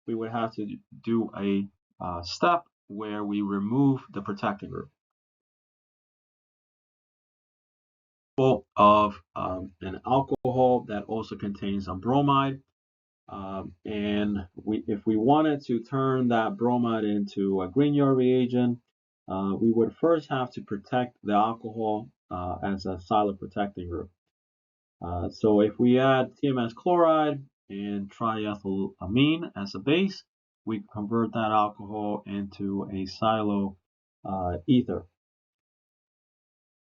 we would have to do a step where we remove the protecting group. Of an alcohol that also contains a bromide. And if we wanted to turn that bromide into a Grignard reagent, we would first have to protect the alcohol as a solid protecting group. So if we add TMS chloride and triethylamine as a base, we convert that alcohol into a silo ether.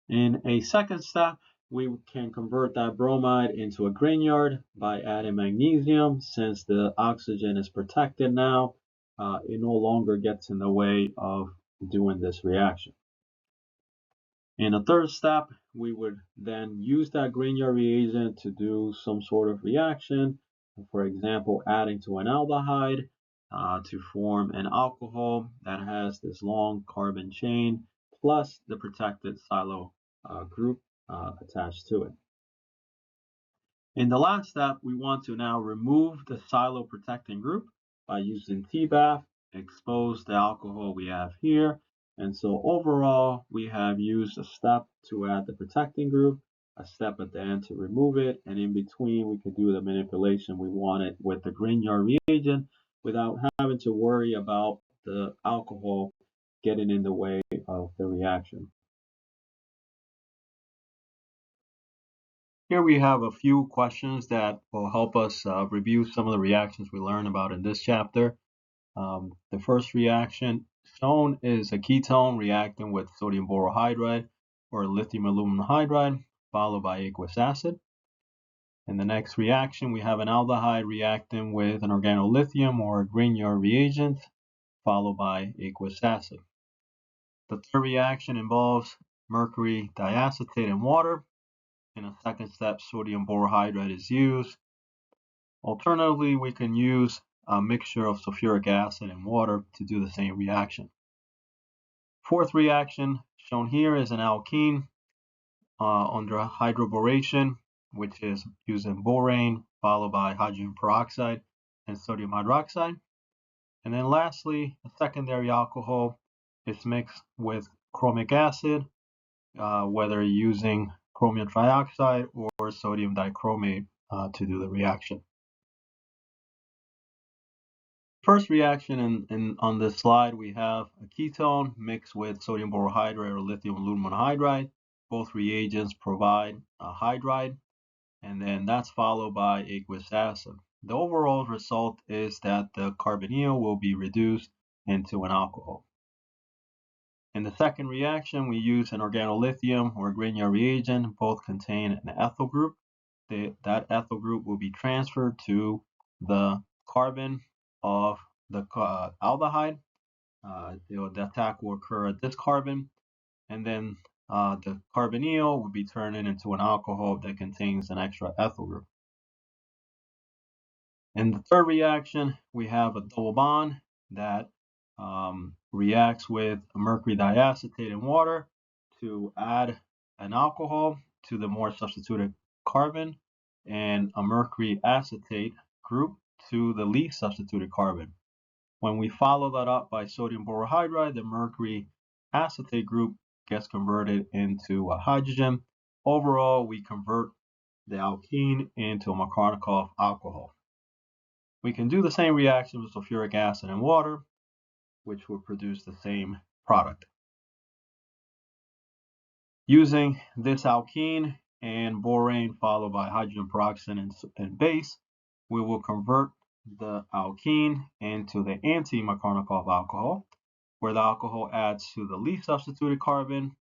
In a second step, we can convert that bromide into a Grignard by adding magnesium. Since the oxygen is protected now, it no longer gets in the way of doing this reaction. In a third step, we would then use that Grignard reagent to do some sort of reaction, for example, adding to an aldehyde to form an alcohol that has this long carbon chain plus the protected silo group attached to it. In the last step, we want to now remove the silo protecting group by using T-bath, expose the alcohol we have here. And so overall, we have used a step to add the protecting group, a step at the end to remove it, and in between, we could do the manipulation we wanted with the Grignard reagent without having to worry about the alcohol getting in the way of the reaction. Here we have a few questions that will help us review some of the reactions we learned about in this chapter. The first reaction shown is a ketone reacting with sodium borohydride or lithium aluminum hydride, followed by aqueous acid. In the next reaction, we have an aldehyde reacting with an organolithium or a Grignard reagent, followed by aqueous acid. The third reaction involves mercury diacetate and water. In a second step, sodium borohydride is used. Alternatively, we can use a mixture of sulfuric acid and water to do the same reaction. Fourth reaction shown here is an alkene under hydroboration, which is using borane followed by hydrogen peroxide and sodium hydroxide. And then lastly, a secondary alcohol is mixed with chromic acid, whether using chromium trioxide or sodium dichromate to do the reaction. First reaction on this slide, we have a ketone mixed with sodium borohydride or lithium aluminum hydride. Both reagents provide a hydride, and then that's followed by aqueous acid. The overall result is that the carbonyl will be reduced into an alcohol. In the second reaction, we use an organolithium or Grignard reagent. Both contain an ethyl group. That ethyl group will be transferred to the carbon of the aldehyde. The attack will occur at this carbon, and then the carbonyl will be turned into an alcohol that contains an extra ethyl group. In the third reaction, we have a double bond that reacts with mercury diacetate and water to add an alcohol to the more substituted carbon and a mercury acetate group to the least substituted carbon. When we follow that up by sodium borohydride, the mercury acetate group gets converted into a hydrogen. Overall, we convert the alkene into a Markovnikov alcohol. We can do the same reaction with sulfuric acid and water, which will produce the same product. Using this alkene and borane followed by hydrogen peroxide and base, we will convert the alkene into the anti-Markovnikov alcohol, where the alcohol adds to the least substituted carbon,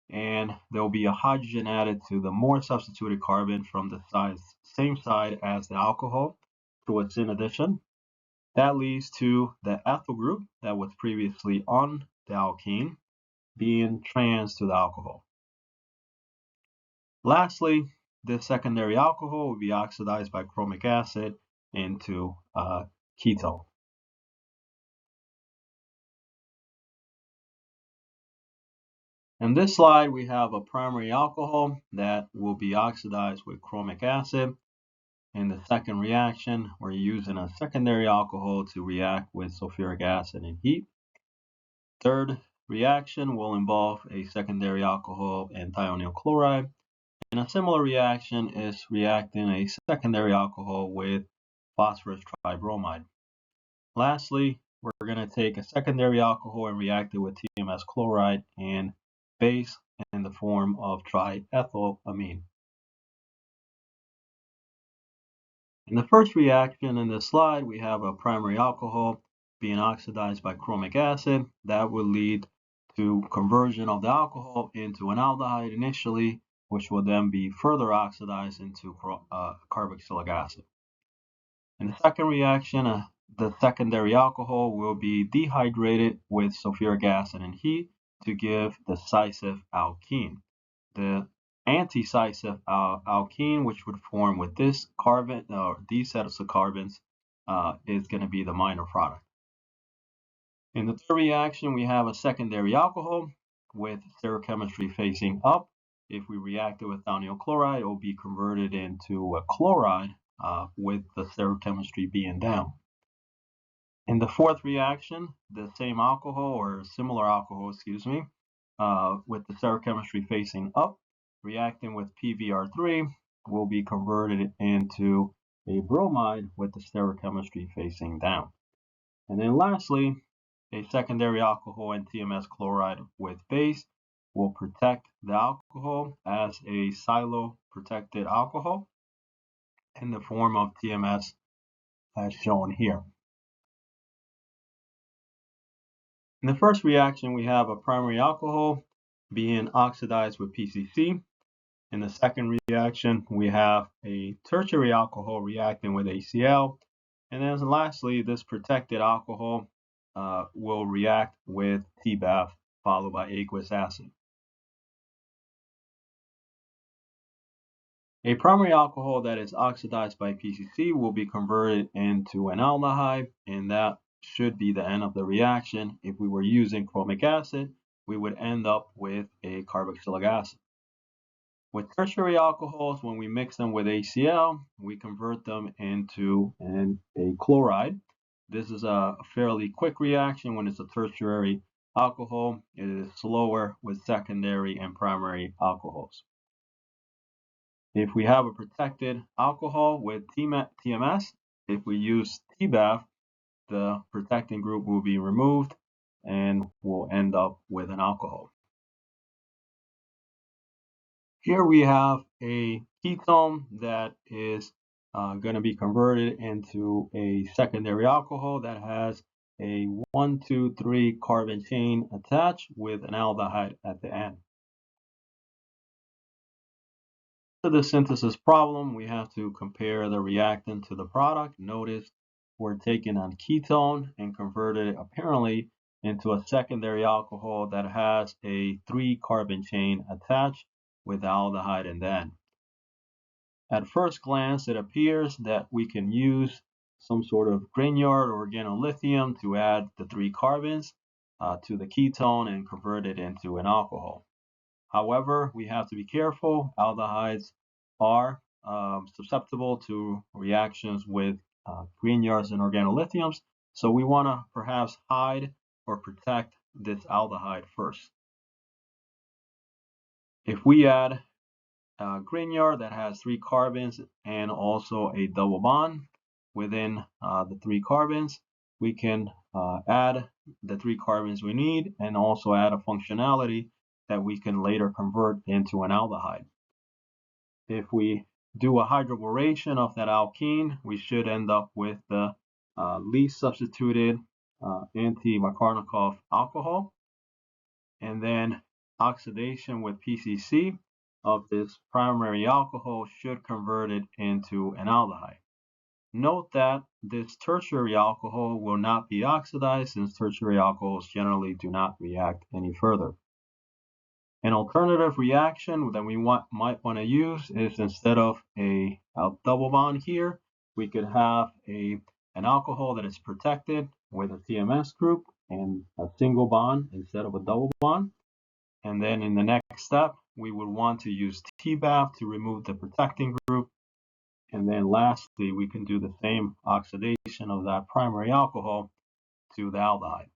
and there will be a hydrogen added to the more substituted carbon from the same side as the alcohol to its in addition. That leads to the ethyl group that was previously on the alkene being trans to the alcohol. Lastly, this secondary alcohol will be oxidized by chromic acid into ketone. In this slide, we have a primary alcohol that will be oxidized with chromic acid. In the second reaction, we're using a secondary alcohol to react with sulfuric acid and heat. Third reaction will involve a secondary alcohol and thionyl chloride. And a similar reaction is reacting a secondary alcohol with phosphorus tribromide. Lastly, we're going to take a secondary alcohol and react it with TMS chloride and base in the form of triethylamine. In the first reaction in this slide, we have a primary alcohol being oxidized by chromic acid. That will lead to conversion of the alcohol into an aldehyde initially, which will then be further oxidized into carboxylic acid. In the second reaction, the secondary alcohol will be dehydrated with sulfuric acid and heat to give the decisive alkene. The anti-decisive alkene, which would form with this carbon or these sets of carbons, is going to be the minor product. In the third reaction, we have a secondary alcohol with stereochemistry facing up. If we react it with thionyl chloride, it will be converted into a chloride with the stereochemistry being down. In the fourth reaction, the same alcohol or similar alcohol, with the stereochemistry facing up, reacting with PBr3 will be converted into a bromide with the stereochemistry facing down. And then lastly, a secondary alcohol and TMS chloride with base will protect the alcohol as a silo-protected alcohol in the form of TMS as shown here. In the first reaction, we have a primary alcohol being oxidized with PCC. In the second reaction, we have a tertiary alcohol reacting with ACl. And then lastly, this protected alcohol will react with TBAF followed by aqueous acid. A primary alcohol that is oxidized by PCC will be converted into an aldehyde, and that should be the end of the reaction. If we were using chromic acid, we would end up with a carboxylic acid. With tertiary alcohols, when we mix them with ACl, we convert them into a chloride. This is a fairly quick reaction when it's a tertiary alcohol. It is slower with secondary and primary alcohols. If we have a protected alcohol with TMS, if we use TBAF, the protecting group will be removed and we'll end up with an alcohol. Here we have a ketone that is going to be converted into a secondary alcohol that has a 1, 2, 3 carbon chain attached with an aldehyde at the end. For the synthesis problem, we have to compare the reactant to the product. Notice we're taking a ketone and converted it apparently into a secondary alcohol that has a 3 carbon chain attached with aldehyde in the end. At first glance, it appears that we can use some sort of Grignard or organolithium to add the 3 carbons to the ketone and convert it into an alcohol. However, we have to be careful. Aldehydes are susceptible to reactions with Grignards and organolithiums, so we want to perhaps hide or protect this aldehyde first. If we add Grignard that has 3 carbons and also a double bond within the 3 carbons, we can add the 3 carbons we need and also add a functionality that we can later convert into an aldehyde. If we do a hydroboration of that alkene, we should end up with the least substituted anti-Markovnikov alcohol, and then oxidation with PCC of this primary alcohol should convert it into an aldehyde. Note that this tertiary alcohol will not be oxidized since tertiary alcohols generally do not react any further. An alternative reaction that we might want to use is instead of a double bond here, we could have an alcohol that is protected with a TMS group and a single bond instead of a double bond. And then in the next step, we would want to use TBAF to remove the protecting group. And then lastly, we can do the same oxidation of that primary alcohol to the aldehyde.